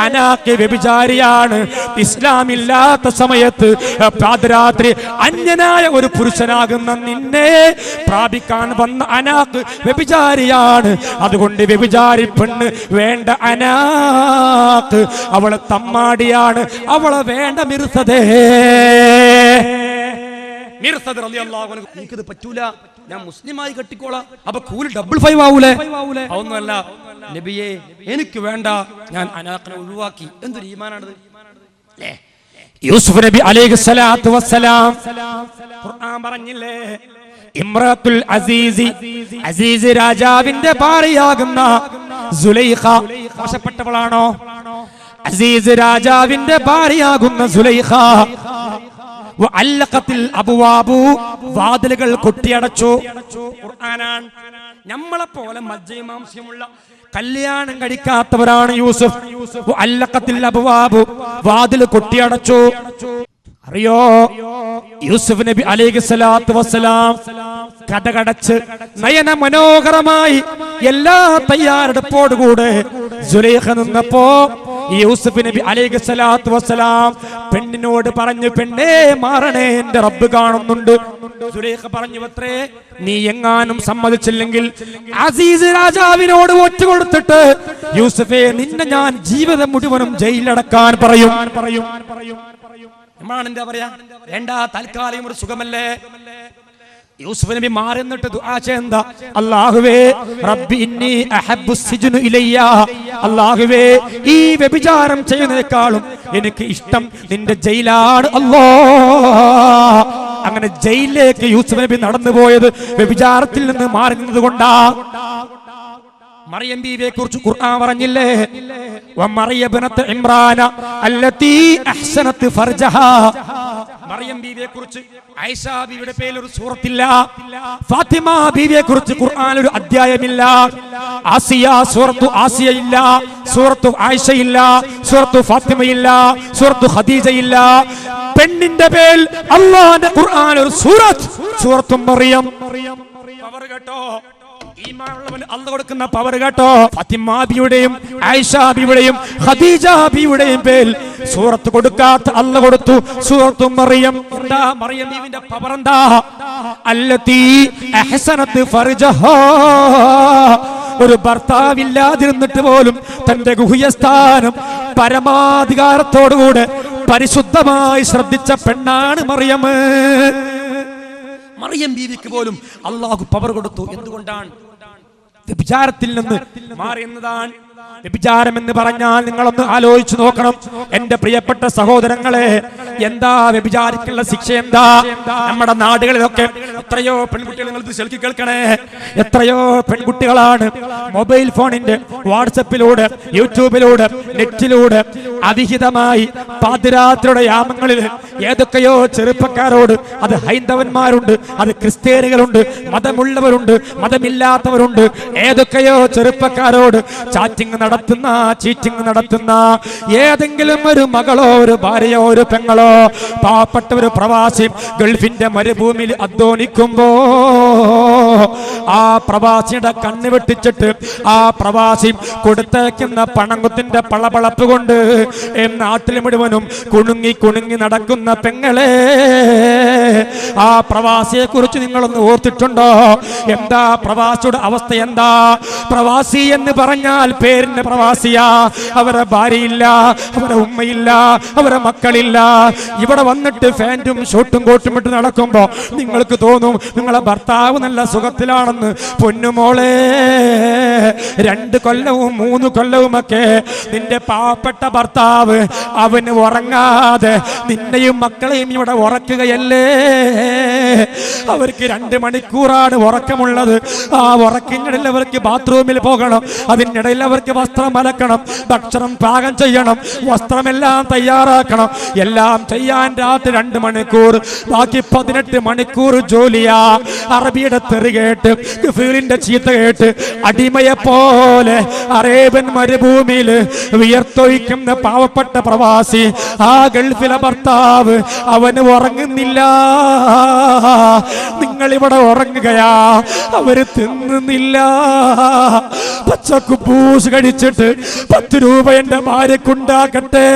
അനാഖ് വ്യഭിചാരിയാണ്. ഇസ്ലാമില്ലാത്ത സമയത്ത് പാതിരാത്രി അന്യനായ ഒരു പുരുഷനാകുന്ന നിന്നെ പ്രാപിക്കാൻ വന്ന അനാഖ് വ്യഭിചാരിയാണ്. അതുകൊണ്ട് വ്യഭിചാരി പെണ്ണ് വേണ്ട അനാഖ്, അവളെ തമ്മാടിയാണ്, അവളെ വേണ്ട മിർസദേ. മിർസദ് റളിയല്ലാഹു അൻഹു എനിക്കിത് പറ്റൂല, ഞാൻ മുസ്ലിമായി കെട്ടിക്കോളാം, അപ്പൊ കൂലി 5 ആവൂലേ? അതൊന്നുമല്ല നബിയെ, എനിക്ക് വേണ്ട, ഞാൻ അനാഖിനെ ഒഴിവാക്കി. എന്തൊരു ഈമാനാണത് അല്ലേ? യൂസുഫ് നബി അലൈഹിസ്സലാത്തു വസ്സലാം ഖുർആൻ പറഞ്ഞില്ലേ, ഇമ്രാത്തുൽ അസീസി, അസീസ് രാജാവിന്റെ ഭാര്യയാകുന്ന സുലൈഖ മോശപ്പെട്ടവളാണോ? അസീസ് രാജാവിന്റെ ഭാര്യയാകുന്ന സുലൈഖ വാതിലുകൾ കൊട്ടിയടച്ചു. ഖുർആനാണ്. നമ്മളെ പോലെ മജ്ജമാംസ്യമുള്ള കല്യാണം കഴിക്കാത്തവരാണ് യൂസുഫ്. വാതിൽ കൊട്ടിയടച്ചു. അറിയോ, യൂസുഫ് നബി അലൈഹിസ്സലാത്തു വസ്സലാം കടകടച്ച് നയന മനോഹരമായി എല്ലാ തയ്യാറെടുപ്പോടുകൂടെ സുലൈഖ നിന്നപ്പോ യൂസുഫ് നബി അലൈഹിസ്സലാത്തു വസ്സലാം പെണ്ണിനോട് പറഞ്ഞു, പെണ്ണേ മാറണേ, എന്റെ റബ്ബ് കാണുന്നുണ്ട്. സുലൈഖ പറഞ്ഞു, അത്രേ, നീ എങ്ങാനും സമ്മതിച്ചില്ലെങ്കിൽ അസീസ് രാജാവിനോട് ഒറ്റ കൊടുത്തിട്ട് യൂസുഫേ നിന്നെ ഞാൻ ജീവിതം മുഴുവനും ജയിലടക്കാൻ പറയും. നമ്മളാണ് എന്താ പറയാ, വേണ്ട, താൽക്കാലികം ഒരു സുഖമല്ലേ. യൂസുഫ് നബി മാറി നിന്നിട്ട് ദുആ ചെയ്യുന്ന, അല്ലാഹുവേ റബ്ബി ഇന്നി അഹബ്ബു സിജ്നു ഇലയ്യ, അല്ലാഹുവേ ഈ വ്യഭിചാരം ചെയ്യുന്നതിനേക്കാളും എനിക്ക് ഇഷ്ടം നിന്റെ ജയിലാണ് അല്ലാഹ്. അങ്ങനെ ജയിലിലേക്ക് യൂസുഫ് നബി നടന്നു പോയത് വ്യഭിചാരത്തിൽ നിന്ന് മാറി നിന്നതുകൊണ്ടാ. മറിയം ബീവിയെ കുറിച്ച് ഖുർആൻ പറഞ്ഞില്ലേ? വമറിയ ഇബ്നത്ത് ഇമ്രാന അല്ലതി അഹ്സനത് ഫർജഹാ. മറിയം ബീവിയെ കുറിച്ച് ആയിഷ ബീവിയുടെ പേരിൽ ഒരു സൂറത്തില്ല. ഫാത്തിമ ബീവിയെ കുറിച്ച് ഖുർആനിൽ ഒരു അധ്യായമില്ല. ആസിയ സൂറത്തു ആസിയ ഇല്ല, സൂറത്തു ആയിഷ ഇല്ല, സൂറത്തു ഫാത്തിമ ഇല്ല, സൂറത്തു ഖദീജ ഇല്ല. പെണ്ണിന്റെ പേരിൽ അല്ലാഹുവിന്റെ ഖുർആൻ ഒരു സൂറത്തു മറിയം. പവർ കേട്ടോ, ഈമാനുള്ളവന് അല്ലാഹു കൊടുക്കുന്ന പവർ കേട്ടോ. ഫാത്തിമ ബിയുടെയും ആയിഷ ബിയുടെയും ഖദീജ ബിയുടെയും പേരിൽ സൂറത്ത് കൊടുക്കാത്ത അല്ലാഹു കൊടുത്തു സൂറത്തു മറിയം. എന്താ മറിയം ബീവിന്റെ പവർ? എന്താ? അല്ലതി അഹ്സനത് ഫർജഹാ. ഒരു ഭർത്താവില്ലാതിരുന്നിട്ട് പോലും തന്റെ ഗുഹ്യസ്ഥാനം പരമാധികാരത്തോടുകൂടെ പരിശുദ്ധമായി ശ്രദ്ധിച്ച പെണ്ണാണ് മറിയം. മറിയം ബീവിക്ക് പോലും അള്ളാഹു പവർ കൊടുത്തു. എന്തുകൊണ്ടാണ്? വ്യഭിചാരത്തിൽ നിന്ന് മാറി എന്നതാണ്. വ്യഭിചാരം എന്ന് പറഞ്ഞാൽ നിങ്ങളൊന്ന് ആലോചിച്ചു നോക്കണം എന്റെ പ്രിയപ്പെട്ട സഹോദരങ്ങളെ. എന്താ വ്യഭിചാരിക്കുള്ള ശിക്ഷ? എന്താ? നമ്മുടെ നാടുകളിലൊക്കെ എത്രയോ പെൺകുട്ടികൾ, നിങ്ങൾ ശരിക്കും കേൾക്കണേ, എത്രയോ പെൺകുട്ടികളാണ് മൊബൈൽ ഫോണിന്റെ വാട്സപ്പിലൂടെ, യൂട്യൂബിലൂടെ, നെറ്റിലൂടെ അവിഹിതമായി പാതിരാത്രിയുടെ യാമങ്ങളിൽ ഏതൊക്കെയോ ചെറുപ്പക്കാരോട്, അത് ഹൈന്ദവന്മാരുണ്ട്, അത് ക്രിസ്ത്യാനികളുണ്ട്, മതമുള്ളവരുണ്ട്, മതമില്ലാത്തവരുണ്ട്, ഏതൊക്കെയോ ചെറുപ്പക്കാരോട് ചാറ്റിംഗ് നടത്തുന്ന, ചീറ്റിംഗ് നടത്തുന്ന ഏതെങ്കിലും ഒരു മകളോ ഒരു ഭാര്യയോ ഒരു പെങ്ങളോ പാവപ്പെട്ട ഒരു പ്രവാസി ഗൾഫിന്റെ മരുഭൂമിയിൽ അധ്വാനിക്കുമ്പോ ആ പ്രവാസിയുടെ കണ്ണ് വെട്ടിച്ചിട്ട് ആ പ്രവാസി കൊടുത്തേക്കുന്ന പണങ്ങുത്തിന്റെ പളപളപ്പ് കൊണ്ട് നാട്ടിൽ മുഴുവനും കുണുങ്ങി കുണുങ്ങി നടക്കുന്ന പെങ്ങളെ, ആ പ്രവാസിയെ കുറിച്ച് നിങ്ങളൊന്ന് ഓർത്തിട്ടുണ്ടോ? എന്താ പ്രവാസിയുടെ അവസ്ഥ? എന്താ? പ്രവാസി എന്ന് പറഞ്ഞാൽ പേരിന്റെ പ്രവാസിയാ. അവരെ ഭാര്യയില്ല, അവരെ ഉമ്മയില്ല, അവരെ മക്കളില്ല. ഇവിടെ വന്നിട്ട് ഫാന്റും ഷോട്ടും കോട്ടും ഇട്ട് നടക്കുമ്പോ നിങ്ങൾക്ക് തോന്നും നിങ്ങളെ ഭർത്താവ് നല്ല സുഖത്തിലാണെന്ന്. പൊന്നുമോളെ, 2 കൊല്ലവും 3 കൊല്ലവുമൊക്കെ നിന്റെ പാവപ്പെട്ട ഭർത്താവ് അവന് ഉറങ്ങാതെ നിന്നെയും മക്കളെയും ഇവിടെ ഉറക്കുകയല്ലേ. അവർക്ക് 2 മണിക്കൂറാണ് ഉറക്കമുള്ളത്. ആ ഉറക്കിനിടയിൽ അവർക്ക് ബാത്റൂമിൽ പോകണം, അതിനിടയിൽ അവർക്ക് വസ്ത്രം അലക്കണം, ഭക്ഷണം പാകം ചെയ്യണം, വസ്ത്രമെല്ലാം തയ്യാറാക്കണം. എല്ലാം ചെയ്യാൻ രാത്രി 2 മണിക്കൂർ, ബാക്കി 18 മണിക്കൂർ ജോലിയാ. അറബിയുടെ തെറി കേട്ട്, ഗഫീലിന്റെ ചീത്ത കേട്ട് അടിമയെ പോലെ അറേബ്യൻ മരുഭൂമിയിൽ വിയർത്തൊഴിക്കുന്ന പാവപ്പെട്ട പ്രവാസി, ആ ഗൾഫിലെ ഭർത്താവ് അവന് ഉറങ്ങുന്നില്ല. നിങ്ങളിവിടെ ഉറങ്ങുകയാ, അവര് തിന്നുന്നില്ല. പച്ചക്കുബൂസ് കഴിച്ചിട്ട് 10 രൂപ എന്റെ ഭാര്യക്കുണ്ടാക്കട്ടെ,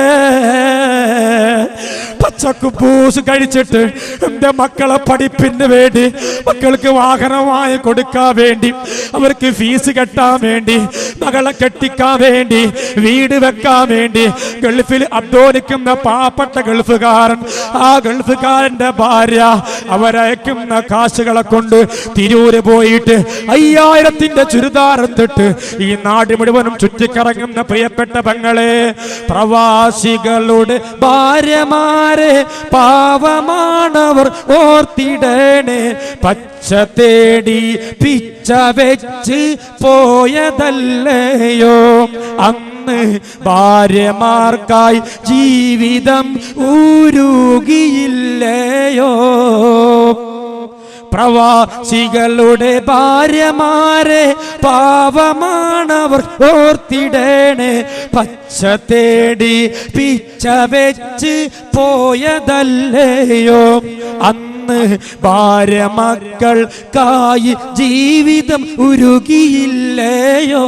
പച്ചക്കുബൂസ് കഴിച്ചിട്ട് എന്റെ മക്കളെ പഠിപ്പിന് വേണ്ടി, മക്കൾക്ക് വാഹനമായി കൊടുക്കാൻ വേണ്ടി, അവർക്ക് ഫീസ് കെട്ടാൻ വേണ്ടി, മകളെ കെട്ടിക്കാൻ വേണ്ടി, വീട് വെക്കാൻ വേണ്ടി ഗൾഫിൽ അധ്വാനിക്കുന്ന പാവപ്പെട്ട ഗൾഫുകാരൻ, ആ ഗൾഫുകാരന്റെ ഭാര്യ അവരയക്കുന്ന കാശുകളെ കൊണ്ട് തിരൂര് പോയിട്ട് 5000ന്റെ ചുരിദാറും തൊട്ട് ഈ നാട് മുഴുവനും ചുറ്റിക്കറങ്ങുന്ന പ്രിയപ്പെട്ട പെങ്ങളെ, പ്രവാസികളുടെ ഭാര്യമാരെ പാവമാണവർ ഓർത്തിടണേ. പച്ച തേടി പിച്ച വെച്ച് പോയതല്ലയോ അന്ന് ഭാര്യമാർക്കായി ജീവിതം ഊരുകിയില്ലയോ. പ്രവാസികളുടെ ഭാര്യമാരെ പാവമാണവർ ഓർത്തിടണേ. പച്ച തേടി പിച്ച വെച്ച് പോയതല്ലയോ അന്ന് ഭാര്യ മക്കൾക്കായി ജീവിതം ഉരുകിയില്ലയോ.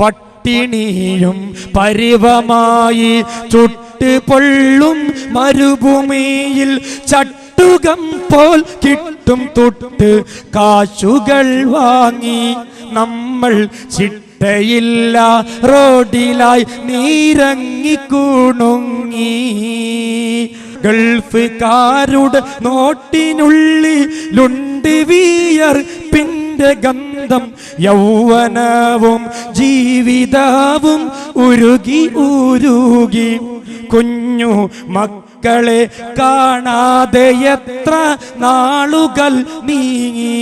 പട്ടിണിയും പരിവമായി ചുട്ട് പൊള്ളും മരുഭൂമിയിൽ ചട്ടുകം പോൽ കിട്ടും തൊട്ട് കാശുകൾ വാങ്ങി നമ്മൾ ചിട്ടയില്ല റോഡിലായി നീരങ്ങിക്കുണുങ്ങി. ഗൾഫുകാരുടെ നോട്ടിനുള്ളിലുണ്ട് വിയർപ്പിന്റെ ഗന്ധം, യൗവനവും ജീവിതവും ഉരുകി ഉരുകി. കുഞ്ഞു മക്കളെ കാണാതെ എത്ര നാളുകൾ നീങ്ങി.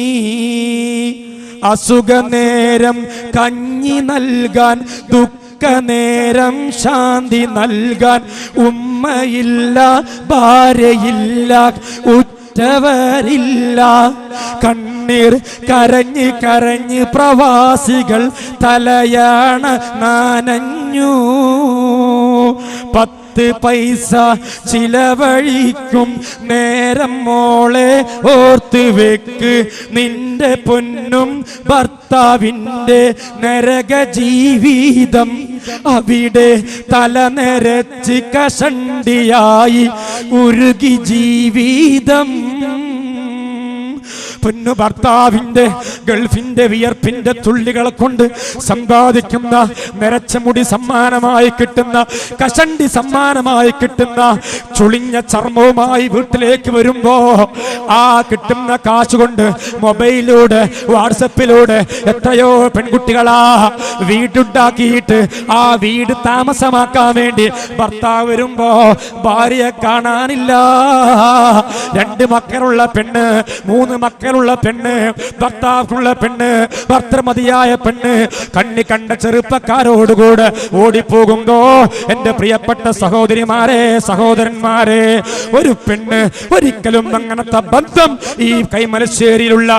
അസുഖനേരം കഞ്ഞി നൽകാൻ, ദുഃഖനേരം ശാന്തി നൽകാൻ. ഉമ്മയില്ല, ഭാര്യയില്ല, ഉറ്റവരില്ല. കണ്ണീർ കരഞ്ഞ് കരഞ്ഞ് പ്രവാസികൾ തലയാണ നനഞ്ഞു. 10 പൈസ ചിലവഴിക്കും നേരം മോളെ ഓർത്ത് വെക്ക്. നിന്റെ പൊന്നും ഭർത്താവിൻ്റെ നരക ജീവിതം, അവിടെ തലനെരച്ച് കഷണ്ടിയായി ഉരുകി ജീവിതം. പൊന്നു ഭർത്താവിന്റെ ഗൾഫിന്റെ വിയർപ്പിന്റെ തുള്ളികളെ കൊണ്ട് സമ്പാദിക്കുന്ന നിറച്ച മുടി സമ്മാനമായി കിട്ടുന്ന, കഷണ്ടി സമ്മാനമായി കിട്ടുന്ന, ചുളിഞ്ഞ ചർമ്മവുമായി വീട്ടിലേക്ക് വരുമ്പോ ആ കിട്ടുന്ന കാശുകൊണ്ട് മൊബൈലിലൂടെ വാട്സപ്പിലൂടെ എത്രയോ പെൺകുട്ടികളാ വീടുണ്ടാക്കിയിട്ട് ആ വീട് താമസമാക്കാൻ വേണ്ടി ഭർത്താവ് വരുമ്പോ ഭാര്യയെ കാണാനില്ല. 2 മക്കളുള്ള പെണ്ണ്, 3 മക്കളുള്ള പെണ്ണ്, ഭർത്താവുള്ള പെണ്ണ്, ഭർത്തൃമതിയായ പെണ്ണ് കണ്ണി കണ്ട ചെറുപ്പക്കാരോടുകൂടെ ഓടിപ്പോകുമ്പോ എന്റെ പ്രിയപ്പെട്ട സഹോദരിമാരെ, സഹോദരന്മാരെ, ഒരു പെണ്ണ് ഒരിക്കലും അങ്ങനത്തെ ബന്ധം ഈ കൈമലശ്ശേരിയിലുള്ള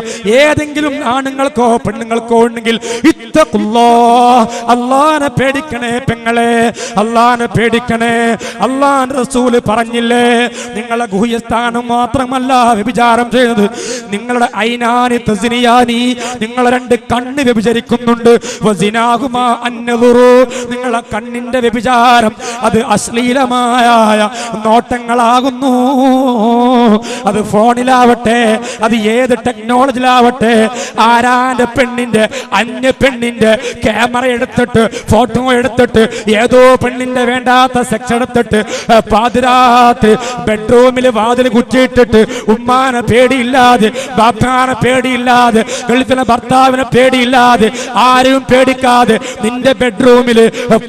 ഏതെങ്കിലും ആണുങ്ങൾക്കോ പെണ്ണുങ്ങൾക്കോ ഉണ്ടെങ്കിൽ അല്ലാഹനെ പേടിക്കണേ പെങ്ങളെ, അല്ലാഹനെ പേടിക്കണേ. അല്ലാഹുവിന്റെ റസൂല് പറഞ്ഞില്ലേ, നിങ്ങളെ ഗുഹ്യസ്ഥാനം മാത്രമല്ല വ്യഭിചാരം ചെയ്തത്, നിങ്ങളുടെ ഐനാനി തസ്നിയാനി, നിങ്ങളെ 2 കണ്ണ് വ്യഭിചരിക്കുന്നുണ്ട്. വസിനാഹുമാ അന്നദുറു, നിങ്ങളെ കണ്ണിന്റെ വ്യഭിചാരം അത് അശ്ലീലമായ നോട്ടങ്ങളാകുന്നു. അത് ഫോണിലാവട്ടെ, അത് ഏത് ടെക്നോളജിയിലാവട്ടെ, ആരാന്റെ പെണ്ണിന്റെ അന്യ പെണ്ണിന്റെ ക്യാമറ എടുത്തിട്ട് ഫോട്ടോ എടുത്തിട്ട് ഏതോ പെണ്ണിന്റെ വേണ്ടാത്ത സെക്സ് എടുത്തിട്ട് പാതിരാത്രി ബെഡ്റൂമിൽ വാതിൽ കുറ്റിയിട്ടിട്ട് ഉമ്മാനെ പേടിയില്ലാതെ, ബാപ്പാനെ പേടിയില്ലാതെ, ഗൾഫിലെ ഭർത്താവിനെ പേടിയില്ലാതെ, ആരും പേടിക്കാതെ നിന്റെ ബെഡ്റൂമിൽ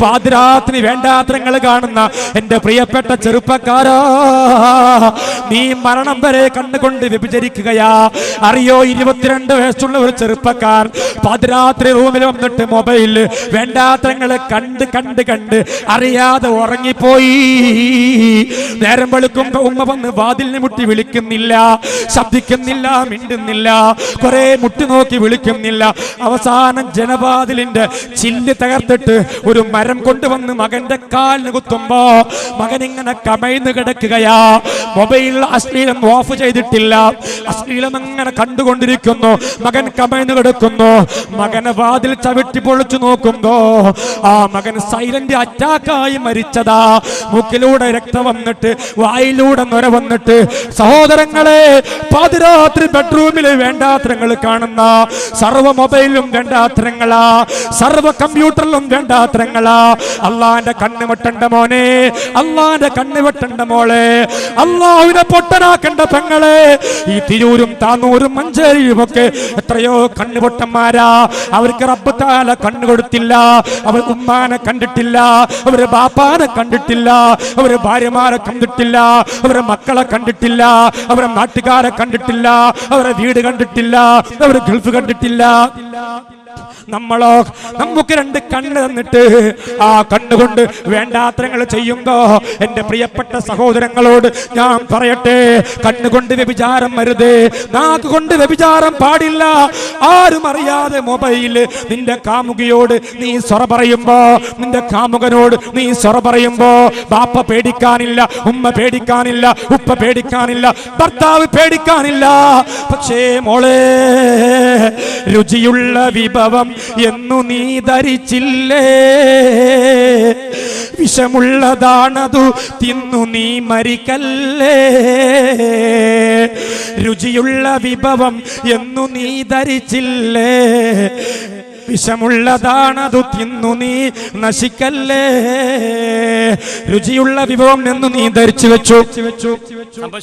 പാതിരാത്രി വേണ്ടാത്രങ്ങൾ കാണുന്ന എന്റെ പ്രിയപ്പെട്ട ചെറുപ്പക്കാരാ, നീ മരണം വരെ കണ്ണുകൊണ്ട് വ്യഭിചരിക്കുകയാ. അറിയോ, 22 വയസ്സുള്ള ഒരു ചെറുപ്പക്കാർ പാതിരാത്രി റൂമിൽ വന്നിട്ട് മൊബൈലിൽ വേണ്ടാത്രങ്ങളെ കണ്ട് കണ്ട് കണ്ട് അറിയാതെ ഉറങ്ങിപ്പോയി. നേരം വെളുക്കുമ്പോ ഉമ്മ വന്ന് വാതിലിന് മുട്ടി വിളിക്കുന്നില്ല, ശബ്ദിക്കുന്നില്ല, മിണ്ടുന്നില്ല, കുറെ മുട്ടി നോക്കി വിളിക്കുന്നില്ല. അവസാനം ജനവാതിലിന്റെ ചില്ല് തകർത്തിട്ട് ഒരു മരം കൊണ്ടുവന്ന് മകന്റെ കാലിന് കുത്തുമ്പോ മകൻ ഇങ്ങനെ കമഴ്ന്ന് കിടക്കുകയാ. മൊബൈൽ അശ്ലീലം ഓഫ് ചെയ്തിട്ടില്ല, അശ്ലീലം അങ്ങനെ കണ്ടുകൊണ്ടിരിക്കുന്നു. മകൻ കമഴ്ന്ന് കിടക്കുന്നു. മകനെ വാതിൽ ചവിട്ടി പൊളിച്ചു നോക്കുമ്പോ ആ മകൻ സൈലന്റ് അറ്റാക്കായി മരിച്ചതാ. മൂക്കിലൂടെ രക്തം വന്നിട്ട്, വായിലൂടെ നൊര വന്നിട്ട്. സഹോദരങ്ങളെ, പാതിരാത്രി ബെഡ്റൂമിൽ വേണ്ടാത്രങ്ങൾ കാണുന്ന, സർവ്വ മൊബൈലിലും വേണ്ടാത്രങ്ങളാ, സർവ്വ കമ്പ്യൂട്ടറിലും വേണ്ടാത്രങ്ങളാ. അള്ളാന്റെ കണ്ണ് വെട്ടണ്ട മോനെ, അള്ളാന്റെ കണ്ണ് വെട്ടണ്ട മോളെ, അള്ളാഹുവിനെ പൊട്ടനാക്കണ്ട പെങ്ങളെ. ഈ തിരൂരും താന്നൂരും മഞ്ചേരിയും ഒക്കെ എത്രയോ കണ്ണുപൊട്ടന്മാരാ. അവർക്ക് റബ്ബ് തആല കണ്ണു കൊടുത്തില്ല. അവർ ഉമ്മാനെ കണ്ടിട്ടില്ല, അവര് ബാപ്പാനെ കണ്ടിട്ടില്ല, അവര് ഭാര്യമാരെ കണ്ടിട്ടില്ല, അവരെ മക്കളെ കണ്ടിട്ടില്ല, അവരെ നാട്ടുകാരെ കണ്ടിട്ടില്ല, അവരെ വീട് കണ്ടിട്ടില്ല, അവര് ഗൾഫ് കണ്ടിട്ടില്ല. നമ്മളോ, നമുക്ക് 2 കണ്ണ് തന്നിട്ട് ആ കണ്ണുകൊണ്ട് വേണ്ടാത്രങ്ങൾ ചെയ്യുമ്പോ എന്റെ പ്രിയപ്പെട്ട സഹോദരങ്ങളോട് ഞാൻ പറയട്ടെ, കണ്ണുകൊണ്ട് വ്യഭിചാരം വരുത്, നാക്കുകൊണ്ട് വ്യഭിചാരം പാടില്ല. ആരും അറിയാതെ മൊബൈല് നിന്റെ കാമുകിയോട് നീ സൊറ പറയുമ്പോ, നിന്റെ കാമുകനോട് നീ സൊറ പറയുമ്പോ ബാപ്പ പേടിക്കാനില്ല, ഉമ്മ പേടിക്കാനില്ല, ഉപ്പ പേടിക്കാനില്ല, ഭർത്താവ് പേടിക്കാനില്ല. പക്ഷേ മോളെ, രുചിയുള്ള വിഭവം എന്നു നീ ധരിച്ചില്ലേ, വിഷമുള്ളതാണതു തിന്നു നീ മരിക്കല്ലേ. രുചിയുള്ള വിഭവം എന്നു നീ ധരിച്ചില്ലേ, വിഷമുള്ളതാണതു തിന്നു നീ നശിക്കല്ലേ. രുചിയുള്ള വിഭവം എന്ന് നീ ധരിച്ചു വെച്ചു.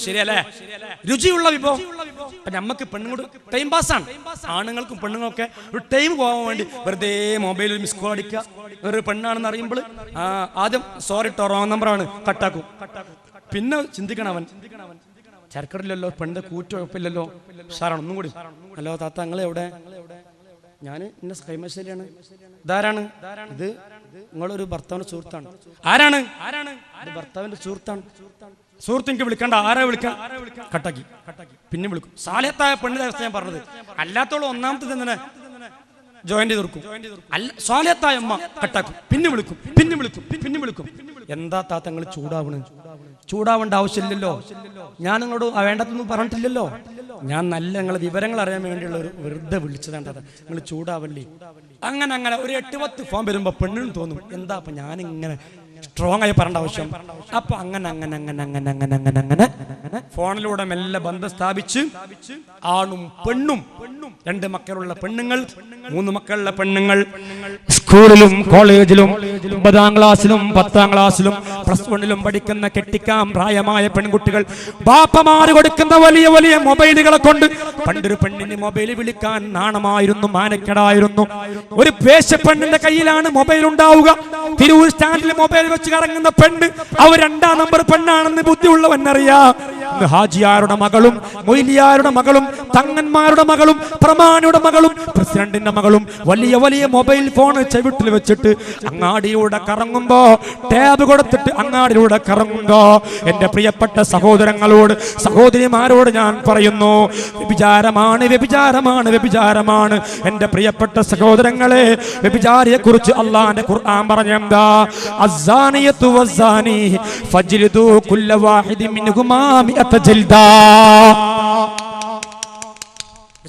ശരിയല്ലേ? രുചിയുള്ള വിഭവം. നമുക്ക് പെണ്ണുങ്ങൾ ടൈം പാസ്സാണ്. ആണുങ്ങൾക്കും പെണ്ണുങ്ങൾക്കൊക്കെ ഒരു ടൈം പോകാൻ വേണ്ടി വെറുതെ മൊബൈലിൽ മിസ് കോൾ അടിക്കുക. ഒരു പെണ്ണാണെന്ന് അറിയുമ്പോൾ ആദ്യം സോറി ട്ടോ റോങ് നമ്പറാണ് കട്ടാക്കും. പിന്നെ ചിന്തിക്കണം, അവൻ ചരക്കടില്ലല്ലോ, പെണ്ണിന്റെ കൂറ്റുഴപ്പില്ലല്ലോ, സാറാണ് ഒന്നും കൂടി. ഹലോ താത്ത, നിങ്ങൾ എവിടെ? ഞാൻ ഇന്ന കൈമശേരിയാണ്. ഇതാരാണ്? ഇത് നിങ്ങളൊരു ഭർത്താവിന്റെ സുഹൃത്താണ്. ആരാണ്? ഇത് ഭർത്താവിന്റെ സുഹൃത്താണ്. സുഹൃത്ത് എനിക്ക് വിളിക്കണ്ട. ആരാ വിളിക്കാൻ? കട്ടാക്കി. പിന്നെ വിളിക്കും. സാലിഹത്തായ പെണ്ണിന്റെ അവസ്ഥ ഞാൻ പറഞ്ഞത്. അല്ലാത്തോളം ഒന്നാമത്തെ തന്നെ ജോയിന്റ് തീർക്കും. അല്ല, സാലിഹത്തായ അമ്മ കട്ടാക്കും. പിന്നെ വിളിക്കും. എന്താ താത്തങ്ങൾ ചൂടാവേണ്ട ആവശ്യമില്ലല്ലോ. ഞാൻ നിങ്ങളോട് വേണ്ടതൊന്നും പറഞ്ഞിട്ടില്ലല്ലോ. ഞാൻ നല്ല നിങ്ങളെ വിവരങ്ങൾ അറിയാൻ വേണ്ടിയുള്ള ഒരു വെറുതെ വിളിച്ചതാണ്. നിങ്ങൾ ചൂടാവല്ലേ. അങ്ങനെ ഒരു 8-10 ഫോൺ വരുമ്പോ പെണ്ണിനും തോന്നും എന്താ അപ്പൊ ഞാനിങ്ങനെ സ്ട്രോങ് ആയി പറയേണ്ട ആവശ്യം. അപ്പൊ അങ്ങനെ ഫോണിലൂടെ മെല്ലെ ബന്ധം സ്ഥാപിച്ച് ആണും പെണ്ണും 2 മക്കളുള്ള പെണ്ണുങ്ങൾ, 3 മക്കളുള്ള പെണ്ണുങ്ങൾ സ്കൂളിലും കോളേജിലും 9ാം ക്ലാസ്സിലും 10ാം ക്ലാസ്സിലും +1 പഠിക്കുന്ന കെട്ടിക്കാൻ പ്രായമായ പെൺകുട്ടികൾ ബാപ്പമാര് കൊടുക്കുന്ന വലിയ വലിയ മൊബൈലുകളെ കൊണ്ട് പണ്ടൊരു പെണ്ണിന് മൊബൈൽ വിളിക്കാൻ നാണമായിരുന്നു, മാനക്കേടായിരുന്നു. ഒരു പേശപ്പെണ്ണിന്റെ കയ്യിലാണ് മൊബൈൽ ഉണ്ടാവുക. തിരൂർ സ്റ്റാൻഡിൽ മൊബൈൽ വെച്ച് കറങ്ങുന്ന പെണ്ണ് അവർ 2ാം നമ്പർ പെണ്ണാണെന്ന് ബുദ്ധിയുള്ളവനറിയാം. ഹാജിയാരുടെ മകളും മൊയ്ലിയാരുടെ മകളും തങ്ങന്മാരുടെ മകളും പ്രമാണിയുടെ മകളും പ്രസിഡന്റിന്റെ മകളും വലിയ വലിയ മൊബൈൽ ഫോൺ ചെവിട്ടിൽ വെച്ചിട്ട് അങ്ങാടിയിലൂടെ കറങ്ങുമ്പോ, ടാബ് കൊടുത്തിട്ട് അങ്ങാടിയിലൂടെ കറങ്ങുമ്പോ എന്റെ പ്രിയപ്പെട്ട സഹോദരങ്ങളോട് സഹോദരിമാരോട് ഞാൻ പറയുന്നു, വ്യഭിചാരമാണ്. എന്റെ പ്രിയപ്പെട്ട സഹോദരങ്ങളെ, വ്യഭിചാരിയെ കുറിച്ച് അള്ളാന്റെ ഖുർആൻ പറഞ്ഞെന്താ? അസ്സാനിയത്തു വസ്സാനി ഫജ്ലിദു കുല്ല വാഹിദിൻ മിൻഹുമാ മിഅത ജൽദാ.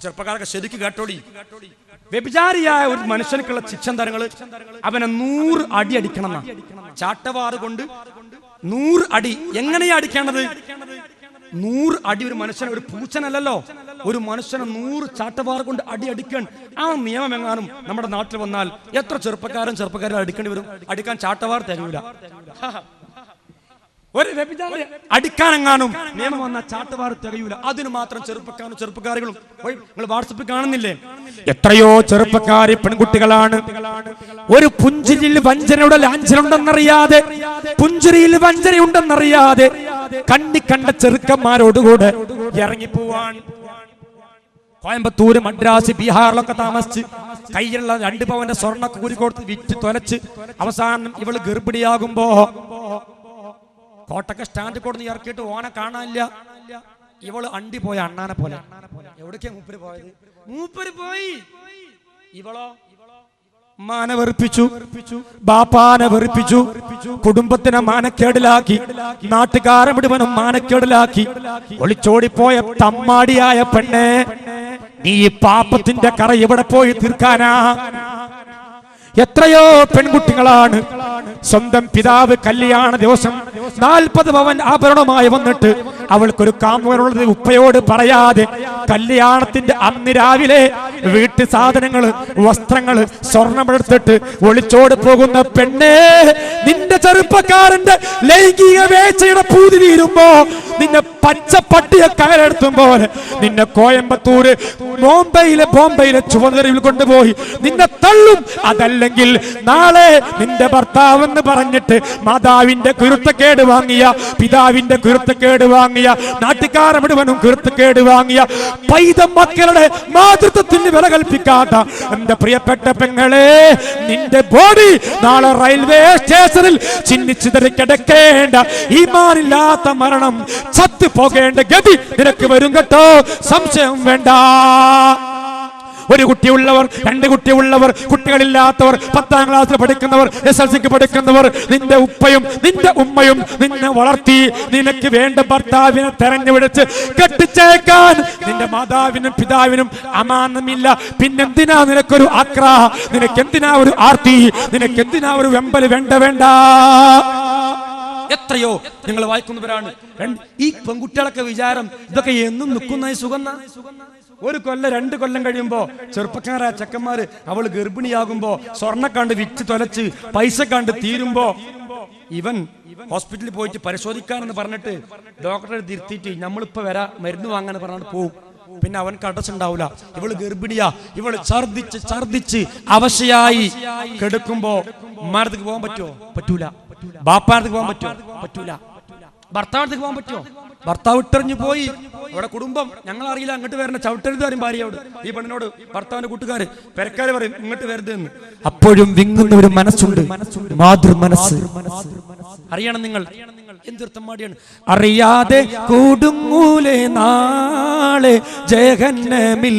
ചെറുപ്പക്കാരൊക്കെ ശരിക്ക് കേട്ടോടി. വ്യഭിചാരിയായ ഒരു മനുഷ്യനക്കുള്ള ശിക്ഷാന്തരങ്ങൾ അവനെ 100 അടി അടിക്കണം. ചാട്ടവാറ് കൊണ്ട് 100 അടി. എങ്ങനെയാ അടിക്കേണ്ടത്? 100 അടി. ഒരു മനുഷ്യനെ, ഒരു പൂച്ചനല്ലല്ലോ, ഒരു മനുഷ്യനെ 100 ചാട്ടവാറ് കൊണ്ട് അടിക്കാൻ ആ നിയമം എങ്ങാനും നമ്മുടെ നാട്ടിൽ വന്നാൽ എത്ര ചെറുപ്പക്കാരും അടിക്കേണ്ടി വരും? അടിക്കാൻ ചാട്ടവാർ തികയൂല. ഒരു വ്യഭിചാരി അടിക്കാനെങ്ങാനും നിയമം വന്നാൽ ചാട്ടവാർ തികയൂല. അതിന് മാത്രം ചെറുപ്പക്കാരികളും നിങ്ങൾ വാട്സപ്പിൽ കാണുന്നില്ലേ? എത്രയോ ചെറുപ്പക്കാരി പെൺകുട്ടികളാണ് ഒരു പുഞ്ചിരിയിൽ വഞ്ചനയുടെ ലാഞ്ചനുണ്ടെന്നറിയാതെ, പുഞ്ചിരിയിൽ വഞ്ചനയുണ്ടെന്നറിയാതെ കണ്ട ചെറുക്കന്മാരോടുകൂടെ ഇറങ്ങിപ്പോവാൻ. കോയമ്പത്തൂര്, മദ്രാസ്, ബീഹാറിലൊക്കെ താമസിച്ച് കയ്യിലുള്ള 2 പവന്റെ സ്വർണ്ണ കൂരി കൊടുത്ത് വിറ്റ് തൊലച്ച് അവസാനം ഇവള് ഗർഭിണിയാകുമ്പോ കോട്ടക്ക സ്റ്റാൻഡ് കൊടുത്ത് ഇറക്കിയിട്ട് ഓനെ കാണാനില്ല. ഇവള് അണ്ടി പോയ അണ്ണാനെ പോലെ. എവിടേക്കാ മൂപ്പര് പോയത്? മൂപ്പര് പോയി. ഇവളോ മാനെ വെറുപ്പിച്ചു, ബാപ്പാനെ വെറുപ്പിച്ചു, കുടുംബത്തിനെ മാനക്കേടിലാക്കി, നാട്ടുകാരെ മുഴുവനും മാനക്കേടിലാക്കി. ഒളിച്ചോടിപ്പോയ തമ്മാടിയായ പെണ്ണെ, നീ പാപത്തിന്റെ കറ എവിടെ പോയി തീർക്കാനാ? എത്രയോ പെൺകുട്ടികളാണ് സ്വന്തം പിതാവ് കല്യാണ ദിവസം 40 പവൻ ആഭരണമായി വന്നിട്ട് അവൾക്കൊരു കാമുകനുള്ളത് ഉപ്പയോട് പറയാതെ കല്യാണത്തിന്റെ അന്ന് രാവിലെ വീട്ടു സാധനങ്ങള്, വസ്ത്രങ്ങള്, സ്വർണ്ണമെടുത്തിട്ട് ഒളിച്ചോട് പോകുന്ന പെണ്ണേ, നിന്റെ ചെറുപ്പക്കാരന്റെ ലൈംഗിക വേഴ്ചയുടെ പൂതി തീരുമ്പോ നിന്നെ പച്ചപ്പട്ടിയെ കയറെടുത്തും പോലെ നിന്നെ കോയമ്പത്തൂര് ബോംബെയിലെ ചുവന്നരിൽ കൊണ്ടുപോയി നിന്നെ തള്ളും. അതല്ലെങ്കിൽ നാളെ നിന്റെ ഭർത്താവെന്ന് പറഞ്ഞിട്ട് മാതാവിന്റെ കുരുത്തക്കേട് വാങ്ങിയ, പിതാവിന്റെ കുരുത്തക്കേട് വാങ്ങിയ, നാട്ടുകാരെ മുഴുവനും കുരുത്തക്കേട് വാങ്ങിയ പൈതം മക്കളുടെ മാതൃത്വത്തിന് വില കൽപ്പിക്കാത്ത എന്റെ പ്രിയപ്പെട്ട പെങ്ങളെ, നിന്റെ ബോഡി നാളെ റെയിൽവേ സ്റ്റേഷനിൽ ചിന്നിച്ചിതറി കിടക്കേണ്ട ഈമാനില്ലാത്ത മരണം, ചത്തു പോകേണ്ട ഗതി നിനക്ക് വരും കേട്ടോ, സംശയം വേണ്ട. ഒരു കുട്ടിയുള്ളവർ, 2 കുട്ടിയുള്ളവർ, കുട്ടികളില്ലാത്തവർ, 10ാം ക്ലാസ്സിൽ പഠിക്കുന്നവർ, SLCക്ക് പഠിക്കുന്നവർ, നിന്റെ ഉപ്പയും നിന്റെ ഉമ്മയും നിന്നെ വളർത്തി നിനക്ക് വേണ്ട ഭർത്താവിനെ തെരഞ്ഞുപിടിച്ച് കെട്ടിച്ചേക്കാൻ നിന്റെ മാതാവിനും പിതാവിനും അമാനമില്ല. പിന്നെന്തിനാ നിനക്കൊരു ആക്രാഹ? നിനക്കെന്തിനാ ഒരു ആർത്തി? നിനക്കെന്തിനാ ഒരു വെമ്പൽ? വേണ്ട. എത്രയോ നിങ്ങൾ വായിക്കുന്നവരാണ്. ഈ പെൺകുട്ടികളൊക്കെ വിചാരം ഇതൊക്കെ എന്നും നിൽക്കുന്ന സുഗന്ധ. 1 കൊല്ലം 2 കൊല്ലം കഴിയുമ്പോ ചെറുപ്പക്കാരായ ചെക്കന്മാര് അവള് ഗർഭിണിയാകുമ്പോ സ്വർണ്ണക്കണ്ട് വിറ്റ് തൊലച്ച് പൈസ കണ്ട് തീരുമ്പോ ഇവൻ ഹോസ്പിറ്റലിൽ പോയിട്ട് പരിശോധിക്കാനെന്ന് പറഞ്ഞിട്ട് ഡോക്ടറെ തിരുത്തിയിട്ട് നമ്മളിപ്പോ വരാ മരുന്ന് വാങ്ങാൻ പറഞ്ഞിട്ട് പോവും. പിന്നെ അവൻക്ക് അടച്ചുണ്ടാവൂല. ഇവള് ഗർഭിണിയാ. ഇവള് ഛർദിച്ച് അവശയായി കെടുക്കുമ്പോ ഉമ്മാരത്തേക്ക് പോകാൻ പറ്റുമോ? പറ്റൂല. ബാപ്പാരത്തേക്ക് പോകാൻ പറ്റുമോ? പറ്റൂല. ഭർത്താവത്തേക്ക് പോകാൻ പറ്റുമോ? ഭർത്താവ് ഇട്ടെറിഞ്ഞു പോയി. അവിടെ കുടുംബം ഞങ്ങൾ അറിയില്ല, അങ്ങോട്ട് വരണ ചവിട്ടരുത് ആരും ഭാര്യയോട്. ഈ പെണ്ണിനോട് ഭർത്താവിന്റെ കൂട്ടുകാര് പെരക്കാര് പറയും ഇങ്ങോട്ട് വരരുത് എന്ന്. അപ്പോഴും വിങ്ങുന്ന ഒരു മനസ്സുണ്ട്, മാതൃ മനസ്സ്. അറിയണം നിങ്ങൾ എന്തൊരുത്തമ്മാടിയാണ്. അറിയാതെ കൂടുങ്ങൂലെ നാളെ ജഹന്നമിൽ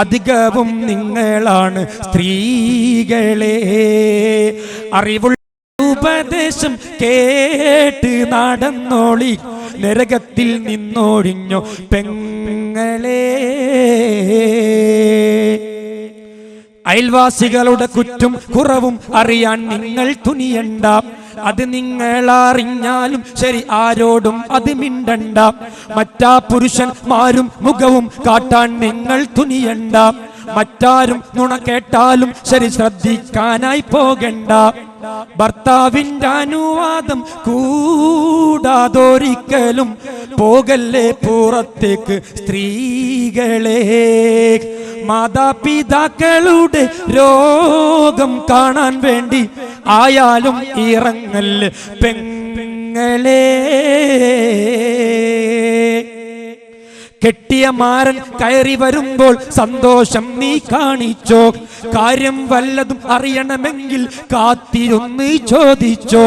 അധികവും നിങ്ങളാണ് സ്ത്രീകളെ. അറിവുള്ള ഉപദേശം കേട്ട് നടന്നോളി, നരകത്തിൽ നിന്നൊഴിഞ്ഞോ പെങ്ങളെ. അയൽവാസികളുടെ കുറ്റും കുറവും അറിയാൻ നിങ്ങൾ തുനിയണ്ട, അത് നിങ്ങൾ അറിഞ്ഞാലും ശരി ആരോടും അത് മിണ്ടണ്ട. മറ്റാ പുരുഷന്മാരും മുഖവും കാട്ടാൻ നിങ്ങൾ തുനിയണ്ട, മറ്റാരും നുണ കേട്ടാലും ശരി ശ്രദ്ധിക്കാനായി പോകണ്ട. ഭർത്താവിന്റെ അനുവാദം കൂടാതൊരിക്കലും പോകല്ലേ പുറത്തേക്ക് സ്ത്രീകളെ. മാതാപിതാക്കളുടെ രോഗം കാണാൻ വേണ്ടി ആയാലും ഇറങ്ങല് പെങ്ങളെ. കെട്ടിയ മാരൻ കയറി വരുമ്പോൾ സന്തോഷം നീ കാണിച്ചോ, കാര്യം വല്ലതും അറിയണമെങ്കിൽ കാത്തിരുന്ന് ചോദിച്ചോ.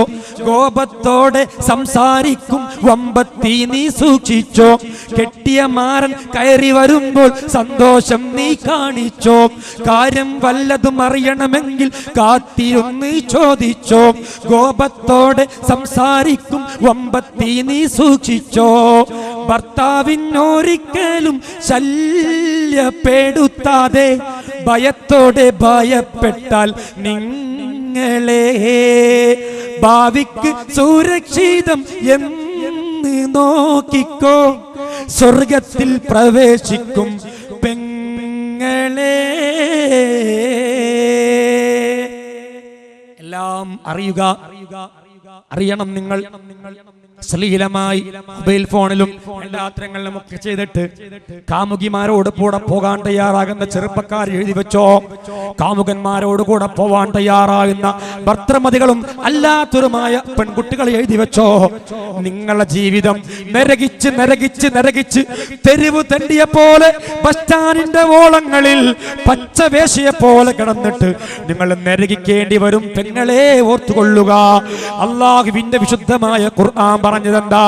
കോപത്തോടെ സംസാരിക്കും വമ്പത്തി നീ സൂക്ഷിച്ചോ, കെട്ടിയ മാരൻ കയറി വരുമ്പോൾ സന്തോഷം നീ കാണിച്ചോ. കാര്യം വല്ലതും അറിയണമെങ്കിൽ കാത്തിരുന്ന് ചോദിച്ചോ. കോപത്തോടെ സംസാരിക്കും വമ്പത്തി നീ സൂക്ഷിച്ചോ. ഭർത്താവിനൊരിക്കലും ശല്യപ്പെടുത്താതെ ഭയത്തോടെ ഭയപ്പെട്ടാൽ നിങ്ങളെ ഭാവിക്ക് സുരക്ഷിതം എന്ന് നോക്കിക്കോ, സ്വർഗത്തിൽ പ്രവേശിക്കും പെങ്ങളെ. എല്ലാം അറിയണം നിങ്ങൾ. ശ്ലീലമായി മൊബൈൽ ഫോണിലും എല്ലാത്തരങ്ങളിലും ഒക്കെ ചെയ്തിട്ട് കാമുകിമാരോട് കൂടെ പോകാൻ തയ്യാറാകുന്ന ചെറുപ്പക്കാർ എഴുതി വെച്ചോ, കാമുകന്മാരോട് കൂടെ പോവാൻ തയ്യാറാകുന്ന ഭർത്തൃമതികളും അല്ലാത്തവരുമായ പെൺകുട്ടികൾ എഴുതി വെച്ചോ. നിങ്ങളുടെ ജീവിതം നരകിച്ച് നരകിച്ച് നരകിച്ച് തെരുവ് തണ്ടിയ പോലെ ബസ് സ്റ്റാൻഡിന്റെ ഓളങ്ങളിൽ പച്ചവേശിയെ പോലെ കിടന്നിട്ട് നിങ്ങൾ നരകിക്കേണ്ടി വരും പെങ്ങളെ, ഓർത്തുകൊള്ളുക. അല്ലാഹുവിന്റെ വിശുദ്ധമായ ഖുർആൻ പറഞ്ഞതെന്താ?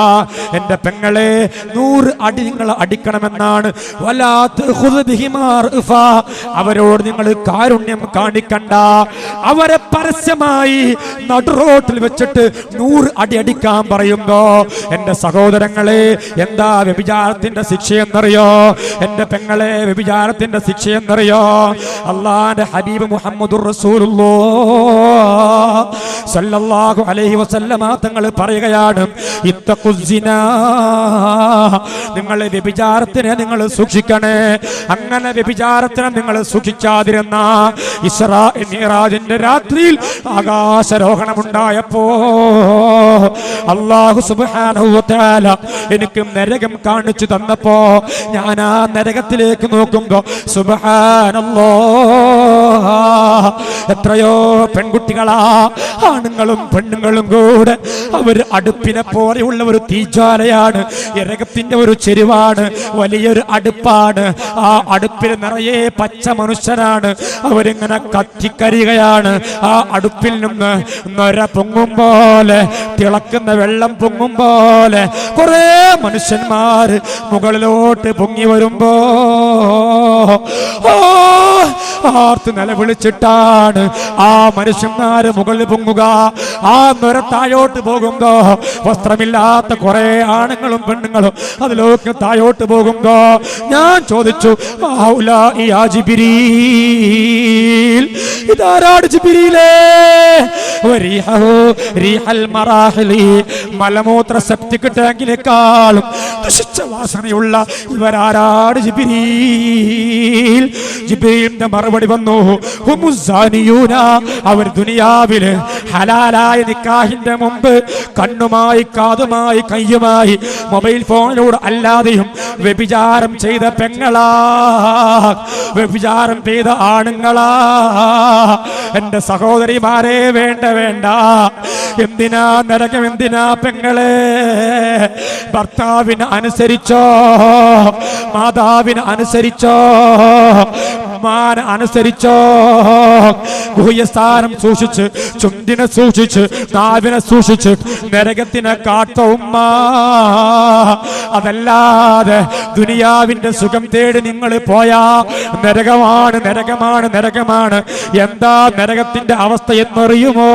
എന്റെ പെങ്ങളെ 100 അടി നിങ്ങൾ അടിക്കണമെന്നാണ്. അവരോട് നിങ്ങൾ കാരുണ്യം കാണിക്കണ്ട. അവരെ പരസ്യമായി നടുറോട്ടിൽ വെച്ചിട്ട് 100 അടി അടിക്കാൻ പറയുമ്പോ എന്റെ സഹോദരങ്ങളെ, എന്താ വ്യഭിചാരത്തിന്റെ ശിക്ഷയെന്നറിയോ? എന്റെ പെങ്ങളെ, വ്യഭിചാരത്തിന്റെ ശിക്ഷയെന്നറിയോ? അല്ലാഹുവിന്റെ ഹബീബ് മുഹമ്മദുർ റസൂലുള്ളാഹി സ്വല്ലല്ലാഹു അലൈഹി വസല്ലമ തങ്ങൾ പറയുകയാണ്, ഇത്തഖുസ്സിനാ, നിങ്ങൾ വ്യഭിചാരത്തിനെ നിങ്ങൾ സൂക്ഷിക്കണേ. അങ്ങനെ വ്യഭിചാരത്തിനെ നിങ്ങൾ സൂക്ഷിക്കാതിരുന്ന ഇസ്രാ മിഅ്റാജിന്റെ രാത്രിയിൽ ആകാശരോഹണമുണ്ടായപ്പോ അല്ലാഹു സുബ്ഹാനഹു വ തആല എനിക്ക് നരകം കാണിച്ചു തന്നപ്പോ ഞാൻ ആ നരകത്തിലേക്ക് നോക്കുമ്പോ സുബ്ഹാനല്ലാഹ്, എത്രയോ പെൺകുട്ടികളാ, ആണുങ്ങളും പെണ്ണുങ്ങളും കൂടെ അവർ അടുപ്പിനെ പോലെയുള്ള ഒരു തീജ്വാലയാണ്, നരകത്തിന്റെ ഒരു ചെരുവാണ്, വലിയൊരു അടുപ്പാണ്. ആ അടുപ്പിൽ നിറയെ പച്ച മനുഷ്യരാണ്. അവരിങ്ങനെ കത്തിക്കരിയുകയാണ്. ആ അടുപ്പിൽ നിന്ന് നൊര പൊങ്ങും പോലെ, തിളക്കുന്ന വെള്ളം പൊങ്ങും പോലെ കുറെ മനുഷ്യന്മാർ മുകളിലോട്ട് പൊങ്ങി വരുമ്പോ ആർത്ത് നിലവിളിച്ചിട്ടാണ് ആ മനുഷ്യന്മാര് മുകളിൽ പൊങ്ങുക. ആ നൊര താഴോട്ട് പോകുമ്പോ വസ്ത്രമില്ലാത്ത കുറെ ആണുങ്ങളും പെണ്ണുങ്ങളും അതിലൊക്കെ താഴോട്ട് പോകുമ്പോ ഞാൻ ചോദിച്ചു, ഇതാരാണ് ജിബ്രീലേ? മലമൂത്ര സെപ്റ്റിക് ടാങ്കിനേക്കാളും ദുഷിച്ച വാസനയുള്ള ഇവരാരാണ് ജിബ്രീൽ? ജിബ്രീലിന്റെ മറുപടി വന്നു, അവർ ദുനിയാവില് ഹലാലായ നിക്കാഹിന്റെ മുമ്പ് കണ്ണുമായി കാതുമായി കയ്യുമായി മൊബൈൽ ഫോണിലൂടെ അല്ലാതെയും വ്യഭിചാരം ചെയ്ത പെങ്ങളാ, വ്യഭിചാരം ചെയ്ത ആണുങ്ങളാ. എന്റെ സഹോദരിമാരെ, വേണ്ട വേണ്ട, എന്തിനാ നരകം? എന്തിനാ പെങ്ങളെ? ഭർത്താവിനെ അനുസരിച്ചോ, മാതാവിനെ അനുസരിച്ചോ, മാന അനുസരിച്ചോ, ഗുഹ്യസ്ഥാനം സൂക്ഷിച്ച്, ചുണ്ടിനെ സൂക്ഷിച്ച്, നാവിനെ സൂക്ഷിച്ച് നരകത്തിനെ കാത്ത ഉമ്മ. അതല്ലാതെ ദുനിയാവിന്റെ സുഖം തേടി നിങ്ങൾ പോയാ നരകമാണ്, നരകമാണ്, നരകമാണ്. എന്താ നരകത്തിന്റെ അവസ്ഥ എന്നറിയുമോ?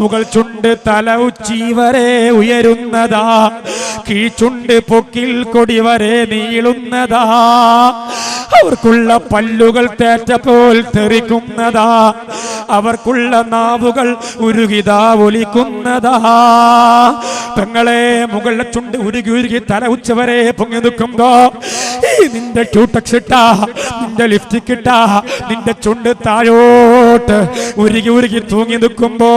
മുകൾ ചുണ്ട് തല ഉച്ചി വരെ ഉയരുന്നതാ, കീഴ്ചുണ്ട് പൊക്കിൽ കൊടി വരെ നീളുന്നതാ, അവർക്കുള്ള പല്ലുകൾ തേറ്റപ്പോൾ തെറിക്കുന്നതാ, അവർക്കുള്ള നാവുകൾ ഉരുകിതാ ഒലിക്കുന്നതാ. പെങ്ങളെ, മുകളിലെ ചുണ്ട് ഉരുകി ഉരുകി തല ഉച്ച വരെ പൊങ്ങി നിൽക്കുമ്പോ ഈ നിന്റെ ക്യൂടെക്സ് ഇട്ടാ, നിന്റെ ലിപ്സ്റ്റിക് ഇട്ടാ, നിന്റെ ചുണ്ട് താഴോട്ട് ഉരുകി ഉരുകി തൂങ്ങി നിൽക്കുമ്പോ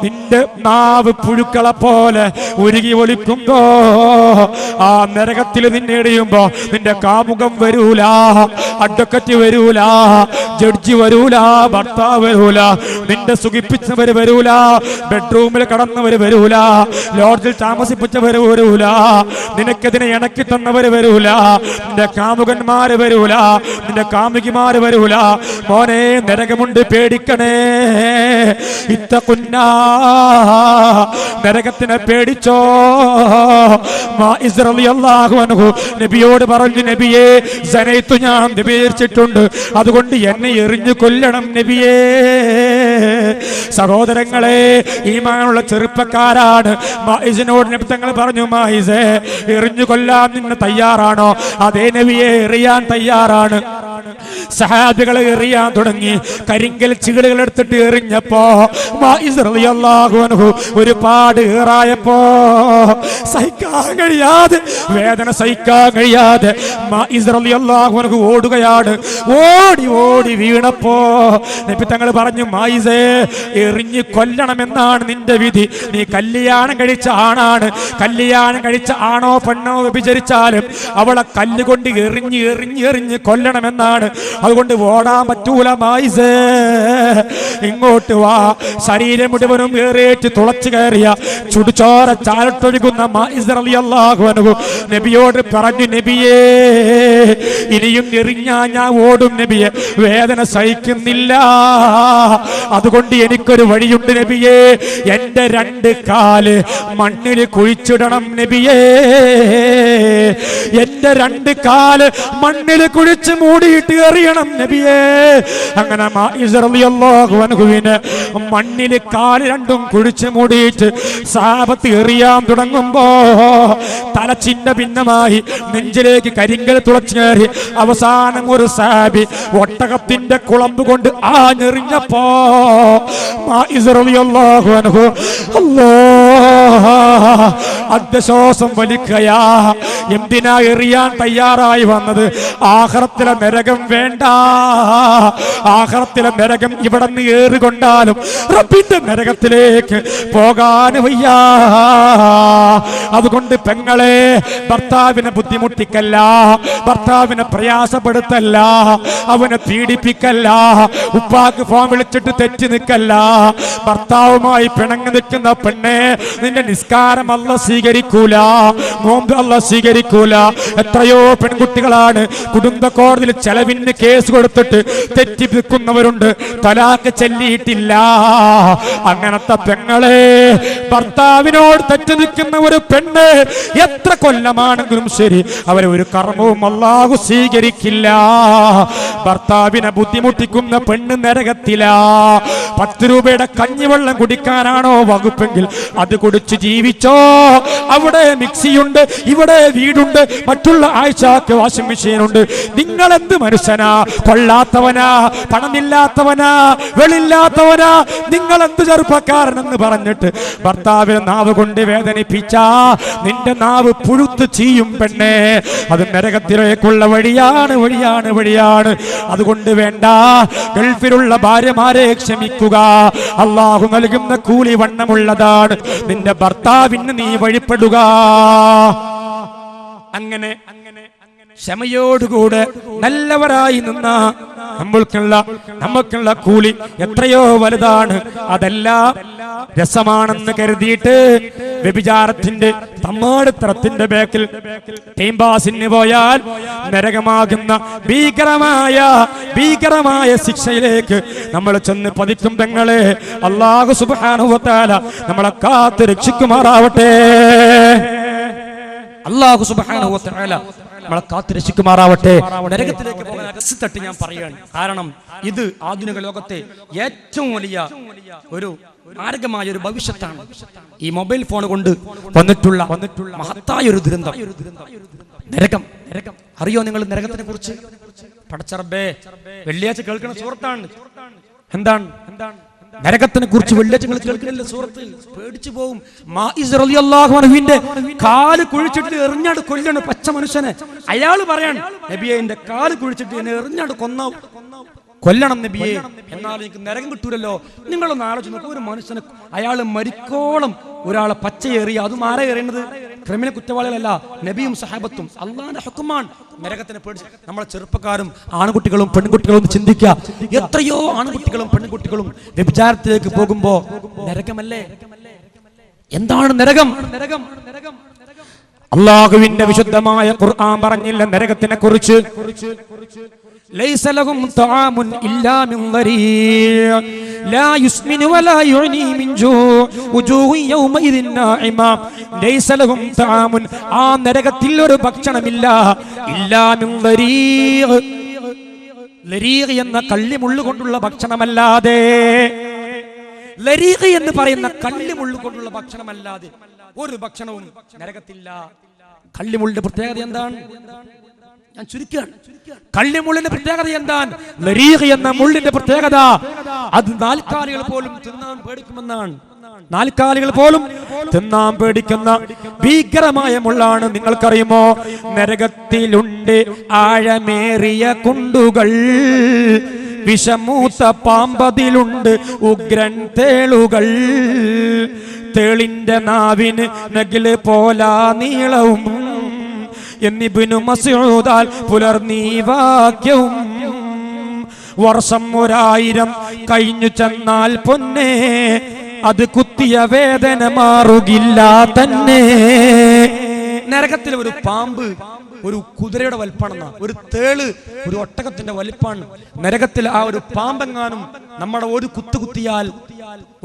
നിന്റെ നാവ് പുഴുക്കളെ പോലെ ഉരുകി ഒലിക്കുമ്പോ ആ നരകത്തിൽ നിന്നെ എറിയുമ്പോ നിന്റെ കാമുകം വരൂല, അഡ്വക്കറ്റ് വരൂല, ജഡ്ജി വരൂല, ഭർത്താവ് വരൂല, നിന്റെ സുഖിപ്പിച്ചവര് വരൂല, ബെഡ്റൂമിൽ കടന്നവര് വരൂല, ലോഡ്ജിൽ താമസിപ്പിച്ചവര് വരൂല, നിനക്കതിനെ ഇണക്കി തന്നവര് വരൂല, നിന്റെ കാമുകന്മാര് വരൂല, നിന്റെ കാമുകിമാര് വരൂല. മോനെ, നരകമുണ്ട്, പേടിക്കണേ. ഇത്തഖുന്നാ, നരകത്തിനെ പേടിച്ചോ. മാഇസ് റളിയല്ലാഹു അൻഹു നബിയോട് പറഞ്ഞു, നബിയേ, സനയിത്തു, ഞാൻ വ്യഭിചരിച്ചിട്ടുണ്ട്, അതുകൊണ്ട് എന്നെ എറിഞ്ഞു കൊല്ലണം നബിയേ. സഹോദരങ്ങളെ, ഈമാനുള്ള ചെറുപ്പക്കാരാണ്. മായിസിനോട് നബി തങ്ങൾ പറഞ്ഞു, മായിസേ, എറിഞ്ഞു കൊല്ലാൻ നിങ്ങൾ തയ്യാറാണോ? അതേ നബിയെ, എറിയാൻ തയ്യാറാണ്. സഹാബികളെ എറിയാൻ തുടങ്ങി. കരിങ്കൽ ചീടുകൾ എടുത്തിട്ട് എറിഞ്ഞപ്പോ മായിസ് റളിയല്ലാഹു അൻഹു ഒരുപാട് ഏറായപ്പോ സഹിക്കാൻ കഴിയാതെ, വേദന സഹിക്കാൻ കഴിയാതെ മായിസ് റളിയല്ലാഹു അൻഹു ഓടുകയാണ്. ഓടി ഓടി വീണപ്പോ നബി തങ്ങൾ പറഞ്ഞു, മായിസേ, എറിഞ്ഞു കൊല്ലണമെന്നാണ് നിന്റെ വിധി. നീ കല്യാണം കഴിച്ച ആണാണ്. കല്യാണം കഴിച്ച ആണോ പെണ്ണോ വ്യഭിചരിച്ചാലും അവളെ കല്ലുകൊണ്ട് എറിഞ്ഞ് എറിഞ്ഞ് എറിഞ്ഞ് കൊല്ലണമെന്നാണ്. അതുകൊണ്ട് ഓടാൻ പറ്റൂല മായിസേ, ഇങ്ങോട്ട് വാ. ശരീരം മുഴുവനും ഏറേറ്റ് തുളച്ചു കയറിയ ചുടുചോര ചാരട്ടൊഴുകുന്ന മായിസ് റളിയല്ലാഹു അൻഹു നബിയോട് പറഞ്ഞു, നബിയേ, ഇനിയും എറിഞ്ഞാ ഞാൻ ഓടും നബിയെ, വേദന സഹിക്കുന്നില്ല. അതുകൊണ്ട് എനിക്കൊരു വഴിയുണ്ട് നബിയേ, എന്റെ രണ്ട് കാല് മണ്ണിൽ കുഴിച്ചിടണം നബിയേ, എന്റെ രണ്ട് കാല് മണ്ണിൽ കുഴിച്ച് മൂടിയിട്ട് എറിയണം നബിയേ. അങ്ങനെ മായിസ് റളിയല്ലാഹു അൻഹുവിനെ മണ്ണിൽ കാല് രണ്ടും കുഴിച്ച് മൂടിയിട്ട് സഹാബത്ത് എറിയാൻ തുടങ്ങുമ്പോ തല ചിന്ന ഭിന്നമായി നെഞ്ചിലേക്ക് കരിങ്കൽ തുളച്ചു കയറി. അവസാനം ഒരു സഹാബി ഒട്ടകത്തിന്റെ കുളമ്പ് കൊണ്ട് ആഞ്ഞെറിഞ്ഞപ്പോ മായിസ് റളിയല്ലാഹു അൻഹു അദ്ശ്വാസം വലിക്കയാ. എന്തിനാ എറിയാൻ തയ്യാറായി വന്നത്? ആഖിറത്തിലെ നരകം വേണ്ട. ആഖിറത്തിലെ നരകം ഇവിടെ നിന്ന് ഏറുകൊണ്ടാലും റബ്ബിന്റെ നരകത്തിലേക്ക് പോകാൻ വയ്യ. അതുകൊണ്ട് പെങ്ങളെ, ഭർത്താവിനെ ബുദ്ധിമുട്ടിക്കല്ല, ഭർത്താവിനെ പ്രയാസപ്പെടുത്തല്ല, അവനെ പീഡിപ്പിക്കല്ല, ഉപ്പാക്ക് ഫോൺ വിളിച്ചിട്ട് തെറ്റി നിൽക്കല്ല. ഭർത്താവുമായി പിണങ്ങി നിൽക്കുന്ന പെണ്ണെ, നിന്റെ നിസ്കാരം അല്ലാഹു സ്വീകരിക്കൂല, നോമ്പ് അല്ലാഹു സ്വീകരിക്കൂല. എത്രയോ പെൺകുട്ടികളാണ് കുടുംബ കോടതിയിൽ ചെലവിന് കേസ് കൊടുത്തിട്ട് തെറ്റി നിൽക്കുന്നവരുണ്ട്, തലാഖ് ചൊല്ലിയിട്ടില്ല. അങ്ങനത്തെ പെങ്ങളെ, ഭർത്താവിനോട് തെറ്റി നിൽക്കുന്ന ഒരു പെണ്ണ് എത്ര കൊല്ലമാണെങ്കിലും ശരി, അവരെ ഒരു കർമ്മവും അല്ലാഹു സ്വീകരിക്കില്ല. ഭർത്താവിനെ ബുദ്ധിമുട്ടിക്കുന്ന പെണ്ണ് നരകത്തിലാ. 10 രൂപയുടെ കഞ്ഞിവെള്ളം കുടിക്കാനാണോ വകുപ്പെങ്കിൽ അത് കുടിച്ച് ജീവിച്ചോ. അവിടെ മിക്സിയുണ്ട്, ഇവിടെ വീടുണ്ട്, മറ്റുള്ള ആഴ്ചക്ക് വാഷിംഗ് മെഷീൻ ഉണ്ട്. നിങ്ങൾ എന്ത് മനുഷ്യനാ? കൊള്ളാത്തവനാ, പണമില്ലാത്തവനാ, വെളില്ലാത്തവനാ, നിങ്ങൾ എന്ത് ചെറുപ്പക്കാരനെന്ന് പറഞ്ഞിട്ട് ഭർത്താവിനെ നാവ് കൊണ്ട് വേദനിപ്പിച്ച നിന്റെ നാവ് പുഴുത്ത് ചെയ്യും പെണ്ണേ. അത് നരകത്തിലേക്കുള്ള വഴിയാണ്, വഴിയാണ്, വഴിയാണ്. അതുകൊണ്ട് വേണ്ട, ഗൾഫിലുള്ള ഭാര്യമാരെ ക്ഷമിക്കുക. അള്ളാഹു നൽകുന്ന കൂലി വണ്ണമുള്ളതാണ്. നിന്റെ ഭർത്താവിന് നീ വഴിപ്പെടുക. അങ്ങനെ ക്ഷമയോടുകൂടെ നല്ലവരായി നിന്ന നമുക്കുള്ള കൂലി എത്രയോ വലുതാണ്. അതെല്ലാം രസമാണെന്ന് കരുതിയിട്ട് വ്യഭിചാരത്തിന്റെ തമ്മാടിത്തരത്തിന്റെ ബേക്കിൽ ടൈം പാസിന് പോയാൽ നരകമാകുന്ന ഭീകരമായ ശിക്ഷയിലേക്ക് നമ്മൾ ചെന്ന് പതിക്കും. പെങ്ങളെ, അല്ലാഹു സുബ്ഹാനഹു വ തആല നമ്മളെ കാത്ത് രക്ഷിക്കുമാറാവട്ടെ. അല്ലാഹു സുബ്ഹാനഹു വ തആല നമ്മളെ കാത്ത് രക്ഷിക്കുമാറാവട്ടെ. നരകത്തിലേക്ക് പോകാൻ രസത്തട്ട് ഞാൻ പറയുകയാണ്. കാരണം ഇത് ആധുനിക ലോകത്തെ ഏറ്റവും വലിയ ഒരു മാരകമായ ഒരു ഭവിഷ്യത്താണ്. ഈ മൊബൈൽ ഫോൺ കൊണ്ട് വന്നിട്ടുള്ള മഹത്തായ ഒരു ദുരന്തം നരകം. അറിയോ നിങ്ങൾ നരകത്തിനെ കുറിച്ച്? പടച്ചറബേ, വെള്ളിയാഴ്ച കേൾക്കുന്ന സൂറത്താണ്. എന്താണ് നരകത്തിനെ കുറിച്ച് വെള്ളിയാഴ്ച നിങ്ങൾ കേൾക്കുന്നില്ല സൂറത്ത്? പേടിച്ചു പോകും. മാഇസ് റളിയല്ലാഹു അൻഹുവിന്റെ കാല് കുഴിച്ചിട്ട് എറിഞ്ഞാട് കൊല്ലണം പച്ച മനുഷ്യനെ. അയാൾ പറയാണ്, നബിയെ എന്റെ കാല് കുഴിച്ചിട്ട് എന്നെ എറിഞ്ഞാട് കൊല്ലണം നബിയെ, എന്നാൽ എനിക്ക് നരകം കിട്ടൂലല്ലോ. നിങ്ങളൊന്ന് ആലോചിച്ച് നോക്കൂ, ഒരു മനുഷ്യനെ അയാൾ മരിക്കോളം ഒരാളെ പച്ചയേറിയ, അതും ആരെ എറിയുന്നത്? ക്രിമിനൽ കുറ്റവാളികളല്ല, നബിയും സഹാബത്തും. അള്ളാന്റെ ഹുക്കുമാണ്. നരകത്തിനെ പേടിച്ച് നമ്മളെ ചെറുപ്പക്കാരും ആൺകുട്ടികളും പെൺകുട്ടികളും ചിന്തിക്കുക. എത്രയോ ആൺകുട്ടികളും പെൺകുട്ടികളും വ്യഭിചാരത്തിലേക്ക് പോകുമ്പോ നരകമല്ലേ? എന്താണ് നരകം? അല്ലാഹുവിന്റെ വിശുദ്ധമായ ഖുർആൻ പറഞ്ഞില്ല നരകത്തിനെ കുറിച്ച്. ലൈസ ലഹും തആമുൻ ഇല്ലാ മിൻ ദരീഅ ലാ യുസ്മിനു വലാ യുഅനി മിൻ ജൂ വുജൂഹു യൗമഇദിൻ നാഇമ. ലൈസ ലഹും തആമുൻ, ആ നരകത്തിൽ ഒരു ഭക്ഷണമില്ല. ഇല്ലാ മിൻ ദരീഅ, ലരീഖ് എന്ന കള്ളിമുള്ളു കൊണ്ടുള്ള ഭക്ഷണമല്ലാതെ, ലരീഖ് എന്ന് പറയുന്ന കള്ളിമുള്ളു കൊണ്ടുള്ള ഭക്ഷണമല്ലാതെ ഒരു ഭക്ഷണവും നരകത്തില്ല. കള്ളിമുള്ളിന്റെ പ്രത്യേകത എന്താണ്? ഞാൻ ചുരുക്കുകയാണ്. കള്ളിമുള്ളിന്റെ പ്രത്യേകത എന്താണ്? ലരീഖ് എന്ന മുള്ളിന്റെ പ്രത്യേകത അത് നാൽക്കാലികൾ പോലും തിന്നാൻ പേടിക്കുമെന്നാണ്. നാൽക്കാലികൾ പോലും തിന്നാൻ പേടിക്കുന്ന ഭീകരമായ മുള്ളാണ്. നിങ്ങൾക്കറിയുമോ, നരകത്തിലുണ്ട് ആഴമേറിയ കുണ്ടുകൾ, വിഷമൂത്ത പാമ്പതിലുണ്ട് ഉഗ്രൻ തേളുകൾ, തേളിന്റെ നാവിന് നഗില് പോലാ നീളവും എന്നിബ്നു മസ്ഊദാൽ പുലർന്നീ വാക്യവും. വർഷം 1000 കഴിഞ്ഞു ചെന്നാൽ പൊന്നെ, അത് കുത്തിയ വേദന മാറുകില്ല തന്നെ. നരകത്തിലെ ഒരു പാമ്പ് ഒരു കുതിരയുടെ വലിപ്പാണെന്ന, ഒരു തേള് ഒരു ഒട്ടകത്തിന്റെ വലിപ്പാണ്. നരകത്തിൽ ആ ഒരു പാമ്പെങ്ങാനും നമ്മുടെ ഒരു കുത്തിയാൽ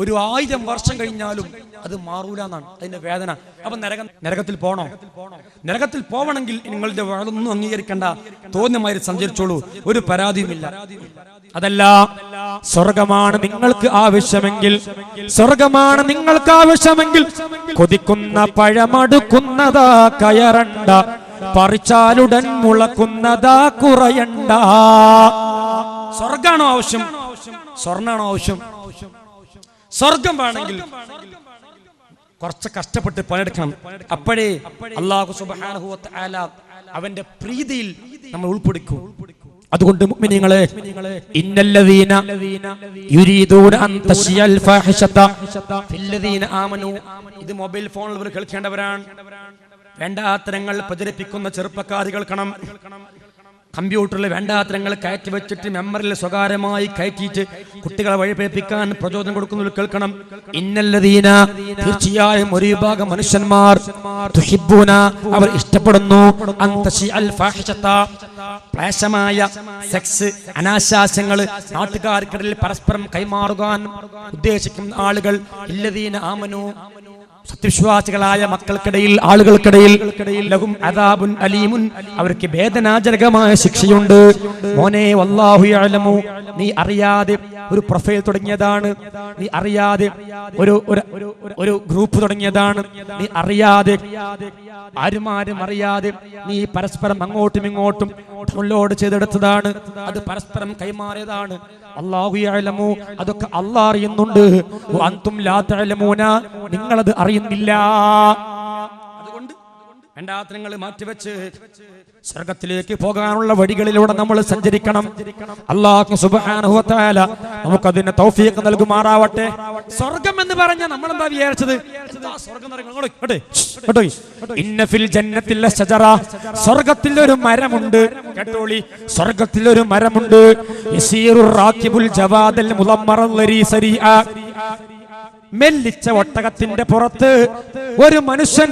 1000 വർഷം കഴിഞ്ഞാലും അത് മാറൂല എന്നാണ് അതിന്റെ വേദന. അപ്പൊ നരകത്തിൽ പോണോ? നരകത്തിൽ പോവണമെങ്കിൽ നിങ്ങളുടെ ഒന്നും അംഗീകരിക്കേണ്ട, തോന്നുമായി സഞ്ചരിച്ചോളൂ, ഒരു പരാതിയുമില്ല. അതല്ല, സ്വർഗമാണ് നിങ്ങൾക്ക് ആവശ്യമെങ്കിൽ, സ്വർഗമാണ് നിങ്ങൾക്ക് ആവശ്യമെങ്കിൽ കൊതിക്കുന്ന പഴമടുക്കുന്നതാ കയറണ്ട, പറിച്ചാലുടൻ മുളക്കുന്നതാ കുറയണ്ട. സ്വർഗാണോ ആവശ്യം? സ്വർണ്ണാണോ ആവശ്യം? സ്വർഗം വേണമെങ്കിൽ കുറച്ച് കഷ്ടപ്പെട്ട് പണിയെടുക്കണം. അപ്പോഴേ അല്ലാഹു സുബ്ഹാനഹു വ തആല അവന്റെ പ്രീതിയിൽ നമ്മൾ ഉൾപ്പെടുക്കൂ. അതുകൊണ്ട് മുഅ്മിനീങ്ങളെ, ഇന്നല്ലദീന യുരീദൂന അൻ തശിയൽ ഫാഹിഷത ഫില്ലദീന ആമനു. ഇത് മൊബൈൽ ഫോണിൽ ഇവർ കേൾക്കേണ്ടവരാണ്. വേണ്ടാത്തരങ്ങൾ പ്രചരിപ്പിക്കുന്ന ചെറുപ്പക്കാർ കേൾക്കണം. കമ്പ്യൂട്ടറിൽ വേണ്ടാത്തരങ്ങൾ കയറ്റി വെച്ചിട്ട് മെമ്മറിയിൽ സ്വകാര്യമായി കയറ്റിയിട്ട് കുട്ടികളെ വഴിപേപ്പിക്കാൻ പ്രചോദനം കൊടുക്കുന്നവർ കേൾക്കണം. ഇന്നല്ലദീന, തീർച്ചയായും ഒരു വിഭാഗം മനുഷ്യന്മാർ, തുഹിബ്ബൂന, അവർ ഇഷ്ടപ്പെടുന്നു, അൻ തശിഅൽ ഫാഹിഷത, ക്ലേശമായ സെക്സ്, അനാശാസ്യങ്ങൾ നാട്ടുകാർക്കിടയിൽ പരസ്പരം കൈമാറുവാൻ ഉദ്ദേശിക്കുന്ന ആളുകൾ. ഇല്ലദീന ആമനു, സത്യവിശ്വാസികളായ മക്കൾക്കിടയിൽ, ആളുകൾക്കിടയിൽ, ലഹും അദാബുൻ അലീമുൻ, അവർക്ക് വേദനാജനകമായ ശിക്ഷയുണ്ട്. മോനെ, വല്ലാഹു യഅലമു, നീ അറിയാതെ ഒരു പ്രൊഫൈൽ തുടങ്ങിയതാണ്, നീ അറിയാതെ ഒരു ഗ്രൂപ്പ് തുടങ്ങിയതാണ്, നീ അറിയാതെ ആരും അറിയാതെ നീ പരസ്പരം അങ്ങോട്ടും ഇങ്ങോട്ടും ഡൗൺലോഡ് ചെയ്തെടുത്തതാണ്, അത് പരസ്പരം കൈമാറിയതാണ്. അല്ലാഹു യഅലമു, അതൊക്കെ അല്ലാഹ് അറിയുന്നുണ്ട്. വഅൻതും ലാ തഅലമൂന, നിങ്ങളത് അറിയുന്നില്ല. അതുകൊണ്ട് വേണ്ടാത്തരങ്ങൾ മാറ്റിവെച്ച് സ്വർഗത്തിലേക്ക് പോകാനുള്ള വഴികളിലൂടെ നമ്മൾ സഞ്ചരിക്കണം. അല്ലാഹു സുബ്ഹാനഹു വ തആല നമുക്കതിന് തൗഫീഖ് നൽകുമാറാവട്ടെ. സ്വർഗം എന്ന് പറഞ്ഞാൽ നമ്മൾ എന്താ വിചാരിച്ചത്? ഇന്ന ഫിൽ ജന്നത്തിൽ ലശജറ, സ്വർഗത്തിൽ ഒരു മരമുണ്ട്. കേട്ടോളി, സ്വർഗത്തിൽ ഒരു മരമുണ്ട്. യസീറുർ റാകിബുൽ ജവാദൽ മുളമ്മറൽ ലരീസരിആ, മെല്ലിച്ച ഒട്ടകത്തിന്റെ പുറത്ത് ഒരു മനുഷ്യൻ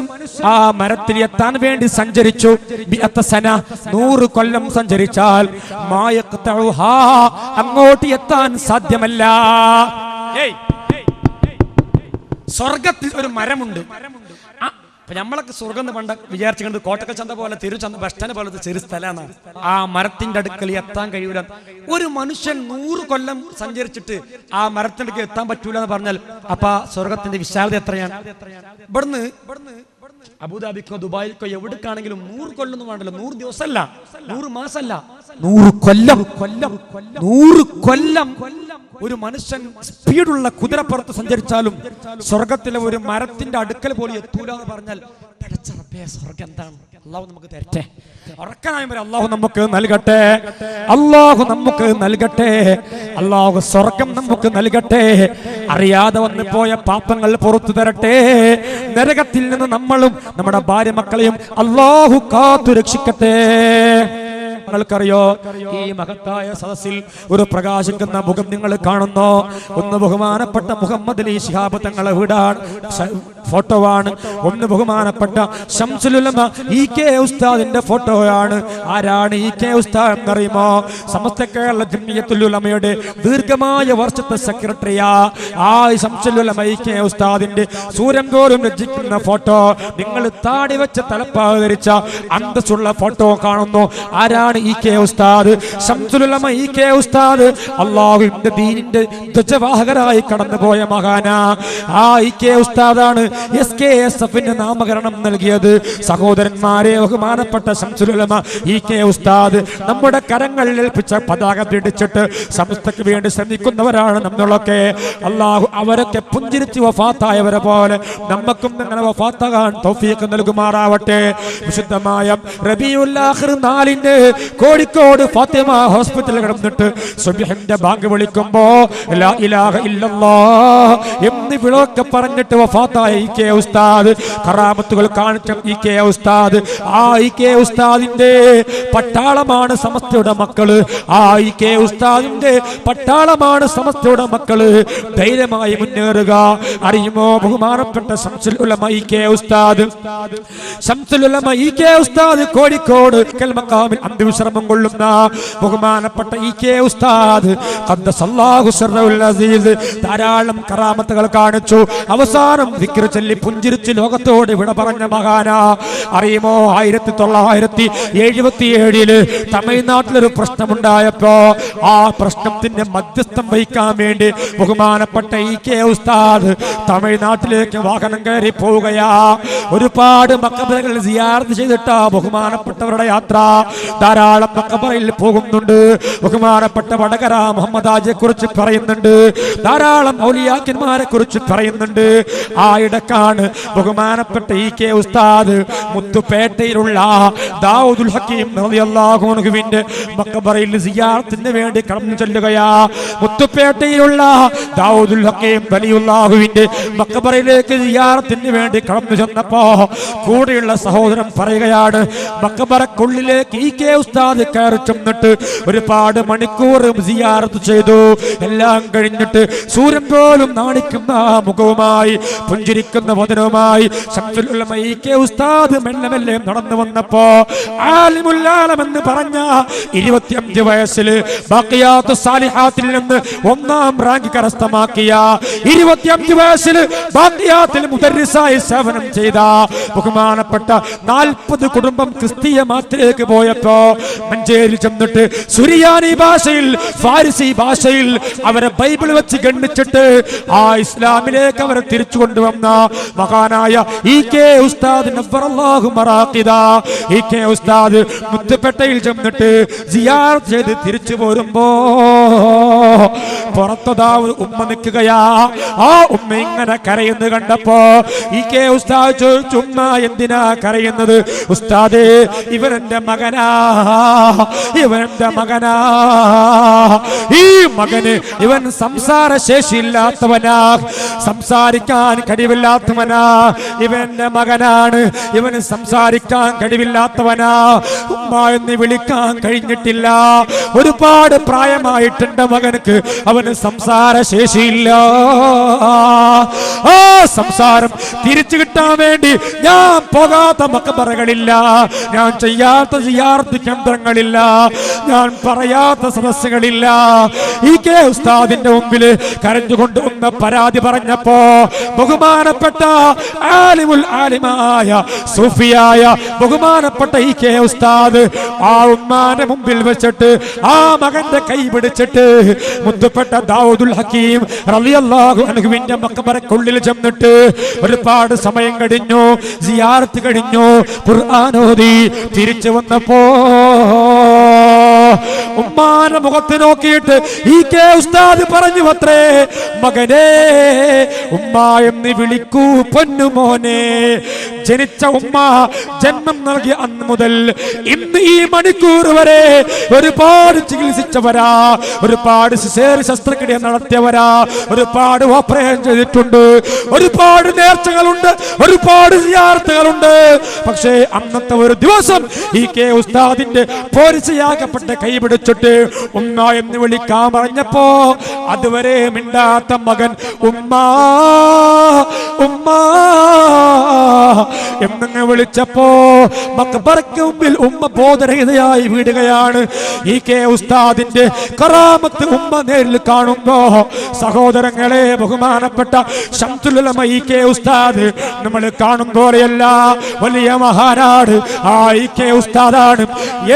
ആ മരത്തിൽ എത്താൻ വേണ്ടി സഞ്ചരിച്ചു. 100 കൊല്ലം സഞ്ചരിച്ചാൽ അങ്ങോട്ട് എത്താൻ സാധ്യമല്ല. സ്വർഗത്തിൽ ഒരു മരമുണ്ട്. നമ്മളൊക്കെ സ്വർഗം എന്ന് പണ്ട് വിചാരിച്ചുകൊണ്ട് കോട്ടക്കൽ ചന്ത പോലെ തിരുചന്ത ബസ് സ്റ്റാൻഡ് പോലത്തെ ചെറിയ സ്ഥലമാണ്. ആ മരത്തിന്റെ അടുക്കൽ എത്താൻ കഴിയൂല. ഒരു മനുഷ്യൻ 100 കൊല്ലം സഞ്ചരിച്ചിട്ട് ആ മരത്തിന്റെ അടുക്കൽ എത്താൻ പറ്റൂല എന്ന് പറഞ്ഞാൽ അപ്പൊ സ്വർഗത്തിന്റെ വിശാലത എത്രയാണ്? ഇവിടുന്ന് അബുദാബിക്കോ ദുബായിക്കോ എവിടേക്കാണെങ്കിലും 100 കൊല്ലം ഒന്നും വേണ്ടല്ലോ. 100 ദിവസമല്ല, 100 മാസമല്ല, 100 കൊല്ലം ഒരു മനുഷ്യൻ സ്പീഡുള്ള കുതിരപ്പുറത്ത് സഞ്ചരിച്ചാലും സ്വർഗത്തിലെ ഒരു മരത്തിന്റെ അടുക്കൽ പോലും എത്തൂല എന്ന് പറഞ്ഞാൽ സ്വർഗം എന്താണ്? അള്ളാഹു നമുക്ക് തരട്ടെ. ഉറക്കനായ അള്ളാഹു നമുക്ക് നൽകട്ടെ. അള്ളാഹു നമുക്ക് നൽകട്ടെ. അള്ളാഹു സ്വർഗം നമുക്ക് നൽകട്ടെ. അറിയാതെ വന്നു പോയ പാപങ്ങൾ പുറത്തു തരട്ടെ. നരകത്തിൽ നിന്ന് നമ്മളും നമ്മുടെ ഭാര്യ മക്കളെയും അള്ളാഹു കാത്തു രക്ഷിക്കട്ടെ. നിങ്ങൾക്കറിയോ, ഈ മഹത്തായ സദസ്സിൽ ഒരു പ്രകാശിക്കുന്ന മുഖം നിങ്ങൾ കാണുന്നോ? ഒന്ന് ബഹുമാനപ്പെട്ട മുഹമ്മദ് അലി ശിഹാബ് തങ്ങളെ വീടാണ്, ഫോട്ടോ ആണ്. ഒന്ന് ബഹുമാനപ്പെട്ട ശംസുൽ ഉലമ ഇ.കെ. ഉസ്താദിന്റെ ഫോട്ടോയാണ്. ആരാണ് ഇ.കെ. ഉസ്താദ് എന്നറിയുമോ? സമസ്ത കേരള ജംഇയ്യത്തുൽ ഉലമയുടെ ദീർഘമായ വർഷത്തെ സെക്രട്ടറിയാ. ആ ശംസുൽ ഉലമ ഇ.കെ. ഉസ്താദിന്റെ സൂര്യൻ പോലും രചിക്കുന്ന ഫോട്ടോ, നിങ്ങൾ താടി വെച്ച തലപ്പാവ് ധരിച്ച അന്തസ്സുള്ള ഫോട്ടോ കാണുന്നു. ആരാണ് ഇ.കെ. ഉസ്താദ്? ശംസുൽ ഉലമ ഇ.കെ. ഉസ്താദ് അല്ലാഹുവിന്റെ ദീനിന്റെ ധ്വജവാഹകരായി കടന്നുപോയ മഹാനാ. ആ ഇ.കെ. ഉസ്താദാണ് SKSF-ന് നാമകരണം നൽകിയത്. സഹോദരന്മാരെ, ബഹുമാനപ്പെട്ട ശംസുൽ ഉലമ ഇ.കെ. ഉസ്താദ് നമ്മുടെ കരങ്ങളിൽ ഏൽപ്പിച്ച പതാക പിടിച്ചിട്ട് സമസ്തയ്ക്ക് വേണ്ടി ശ്രമിക്കുന്നവരാണ് നമ്മളൊക്കെ. അല്ലാഹു അവരൊക്കെ പുഞ്ചിരിച്ച് വഫാത്തായവരെ പോലെ നമുക്കും അങ്ങനെ വഫാത്താകാൻ തൗഫീഖ് നൽകുമാറാവട്ടെ. വിശുദ്ധമായ റബീഉൽ ആഖിർ 4-ന് കോഴിക്കോട് ഫാത്തിമ ഹോസ്പിറ്റലിൽ കിടന്നിട്ട് സുബ്ഹിന്റെ ബാങ്ക് വിളിക്കുമ്പോ ലാ ഇലാഹ ഇല്ലല്ലാഹ് എന്ന് വിളൊക്കെ പറഞ്ഞിട്ട് വഫാത്തായ ഇ.കെ. ഉസ്താദ്, കറാമത്തുകൾ കാണിച്ച ഇ.കെ. ഉസ്താദ്. ആ ഇ.കെ. ഉസ്താദിന്റെ പട്ടാളമാണ് സമസ്തയുടെ മക്കള്. ആ ഇ.കെ. ഉസ്താദിന്റെ പട്ടാളമാണ് സമസ്തയുടെ മക്കള്. ധൈര്യമായി മുന്നേറുക. അറിയുമോ ബഹുമാനപ്പെട്ട ശംസുൽ ഉലമ ഇ.കെ. ഉസ്താദ്? ശംസുൽ ഉലമ ഇ.കെ. ഉസ്താദ് കോഴിക്കോട് മഖാമിൽ അന്ത്യവിശ്രമം കൊള്ളുന്ന ബഹുമാനപ്പെട്ട ഇ.കെ. ഉസ്താദ് ഖദ്ദസല്ലാഹു സിർറഹുൽ അസീസ് ധാരാളം കറാമത്തുകൾ കാണിച്ചു. അവസാനം ദിക്ർ ചൊല്ലി പുഞ്ചിരിച്ച് ലോകത്തോട് വിട പറഞ്ഞ മഹാനാ. അറിയുമോ 1977 തമിഴ്നാട്ടിലൊരു പ്രശ്നമുണ്ടായപ്പോ ആ പ്രശ്നത്തിന്റെ മധ്യസ്ഥം വഹിക്കാൻ വേണ്ടി ബഹുമാനപ്പെട്ട ഇ.കെ. ഉസ്താദ് തമിഴ്നാട്ടിലേക്ക് വാഹനം കയറി പോവുകയാ. ഒരുപാട് മഖബറകൾ സിയാറത്ത് ചെയ്തിട്ടാ ബഹുമാനപ്പെട്ടവരുടെ യാത്ര. ധാരാളം മഖബറയിൽ പോകുന്നുണ്ട്. ബഹുമാനപ്പെട്ട വടകര മുഹമ്മദ് ആജിയെ കുറിച്ച് പറയുന്നുണ്ട്. ധാരാളം ഔലിയാക്കന്മാരെ കുറിച്ച് പറയുന്നുണ്ട്. ആ ഇടക്കാണ് ബഹുമാനപ്പെട്ട ഇ.കെ. ഉസ്താദ് മുത്തുപേട്ടയിലുള്ള ദാവൂദുൽ ഹക്കീം റളിയല്ലാഹു അൻഹുവിന്റെ മഖബറയിൽ സിയാറത്തിന് വേണ്ടി കടന്നു ചെല്ലുകയാ. മുത്തുപേട്ടയിലുള്ള ദാവൂദുൽ ഹക്കീം വലിയുല്ലാഹുവിന്റെ മഖബറയിലേക്ക് സിയാറത്തിന് വേണ്ടി കടന്നു ചെന്നപ്പോ കൂടെയുള്ള സഹോദരൻ പറയുകയാണ്, മഖബറക്കുള്ളിലേക്ക് ഇ.കെ. ഉസ്താദ് കയറി ചെന്നിട്ട് ഒരുപാട് മണിക്കൂർ സിയാറത്ത് ചെയ്തു. എല്ലാം കഴിഞ്ഞിട്ട് സൂര്യൻ പോലും നാണിക്കുന്ന മുഖവുമായി പുഞ്ചിരിക്കുന്ന വദനവുമായി ശംസുൽ ഉലമ ഇ.കെ. ഉസ്താദ് മെല്ലെ മെല്ലെ നടന്നു വന്നപ്പോ ആലിമുൽ ആലം എന്ന് പറഞ്ഞ 25 വയസ്സിൽ ബഖിയാത്തു സാലിഹാത്തിൽ നിന്ന് 1ാം റാങ്ക് കരസ്ഥമാക്കിയ 25 വയസ്സിൽ ബഖിയാത്തിൽ മുദർരിസായി സേവനം ചെയ്ത ബഹുമാനപ്പെട്ട 40 കുടുംബം ക്രിസ്തീയ മതത്തിലേക്ക് പോയപ്പോ മഞ്ചേരി ചെന്നിട്ട് സുറിയാനി ഭാഷയിൽ ഫാരിസി ഭാഷയിൽ അവരെ ബൈബിൾ വെച്ച് ഗണ്ണിച്ചിട്ട് ആ ഇസ്ലാമിലേക്ക് അവരെ തിരിച്ചു കൊണ്ടുവന്ന മഹാനായ ഇ.കെ. ഉസ്താദ് നവ്വറല്ലാഹു മറാഖിദ ഇ.കെ. ഉസ്താദ് മുത്തുപേട്ടയിൽ ചെന്നിട്ട് സിയാറത്ത് ചെയ്ത് തിരിച്ചു പോരുമ്പോ പുറത്തതാ ഉമ്മ നിൽക്കുകയാ. ആ ഉമ്മ ഇങ്ങനെ കരയുന്നു കണ്ടപ്പോ ഇ.കെ. ഉസ്താദ് ചോദിച്ചു, ഉമ്മ എന്തിനാ കരയുന്നത്? ഉസ്താദേ, ഇവനെന്റെ മകനാ, ഇവനെന്റെ മകനാ. ഈ മകന് ഇവൻ സംസാര ശേഷിയില്ലാത്തവനാ, സംസാരിക്കാൻ കഴിവില്ലാത്തവനാ. ഇവന്റെ മകനാണ്, ഇവന് സംസാരിക്കാൻ കഴിവില്ലാത്തവനാ. ഉമ്മ എന്ന് വിളിക്കാൻ കഴിഞ്ഞിട്ടില്ല. ഒരുപാട് പ്രായമായിട്ടുണ്ട് മകനക്ക്, അവന് സംസാര ശേഷിയില്ല. ആ സംസാരം തിരിച്ചു കിട്ടാൻ വേണ്ടി ഞാൻ പോകാത്ത മക്ബറകളില്ല, ഞാൻ ചെയ്യാത്ത സിയാറത്ത് കേന്ദ്രങ്ങളില്ല, ഞാൻ പറയാത്ത സദസ്സുകളില്ല. ഇ.കെ. ഉസ്താദിന്റെ മുമ്പിൽ കരഞ്ഞുകൊണ്ട് ഒന്ന് പരാതി പറഞ്ഞപ്പോ ബഹുമാനപ്പെട്ട ആലിമുൽ ആലിമായ സൂഫിയായ ബഹുമാനപ്പെട്ട ഇ.കെ. ഉസ്താദ് ആ ഉമ്മാന്റെ മുമ്പിൽ വെച്ചിട്ട് ആ മകന്റെ കൈ പിടിച്ചിട്ട് മുത്തുപ്പെട്ട ദാവൂദുൽ ഹക്കീം റളിയല്ലാഹു അൻഹുവിന്റെ മക്ബറക്കുള്ളിൽ ചെന്നിട്ട് ഒരുപാട് സമയം കഴിഞ്ഞു, സിയാറത്ത് കഴിഞ്ഞു, ഖുർആൻ ഓതി തിരിച്ചു വന്നപ്പോ ഉമ്മാന്റെ മുഖത്ത് നോക്കിയിട്ട് ഇ.കെ. ഉസ്താദ് പറഞ്ഞു അത്രേ, മകനെ ഉമ്മ എന്ന് വിളിക്കൂ പൊന്നുമോനെ. ജനിച്ച ഉമ്മ ജന്മം നൽകിയ അന്ന് മുതൽ ഇന്ന് ഈ മണിക്കൂർ വരെ ഒരുപാട് ചികിത്സിച്ചവരാ, ഒരുപാട് ശസ്ത്രക്രിയ നടത്തിയവരാ, ഒരുപാട് ഓപ്പറേഷൻ ചെയ്തിട്ടുണ്ട്, ഒരുപാട് നേർച്ചകളുണ്ട്, ഒരുപാട് സിയാറത്തുകളുണ്ട്. പക്ഷേ അന്നത്തെ ഒരു ദിവസം ഇ.കെ. ഉസ്താദിന്റെ പോരിച്ചയാകപ്പെട്ട കൈ പിടിച്ചിട്ട് ഉമ്മ എന്ന് വിളിക്കാൻ പറഞ്ഞപ്പോ അതുവരെ മിണ്ടാത്ത മകൻ ഉമ്മ ഉമ്മ എന്നങ്ങ് വിളിച്ചപ്പോ മക്ബറയ്ക്ക് മുമ്പിൽ ഉമ്മ ബോധരഹിതയായി വീടുകയാണ്. ഇ.കെ. ഉസ്താദിന്റെ കറാമത്ത് ഉമ്മ നേരിൽ കാണുമ്പോ സഹോദരങ്ങളെ, ബഹുമാനപ്പെട്ട ശംസുൽ ഉലമ ഇ.കെ. ഉസ്താദ് നമ്മൾ കാണും പോലെയല്ല, വലിയ മഹാനാട്. ആ ഇ.കെ. ഉസ്താദാണ്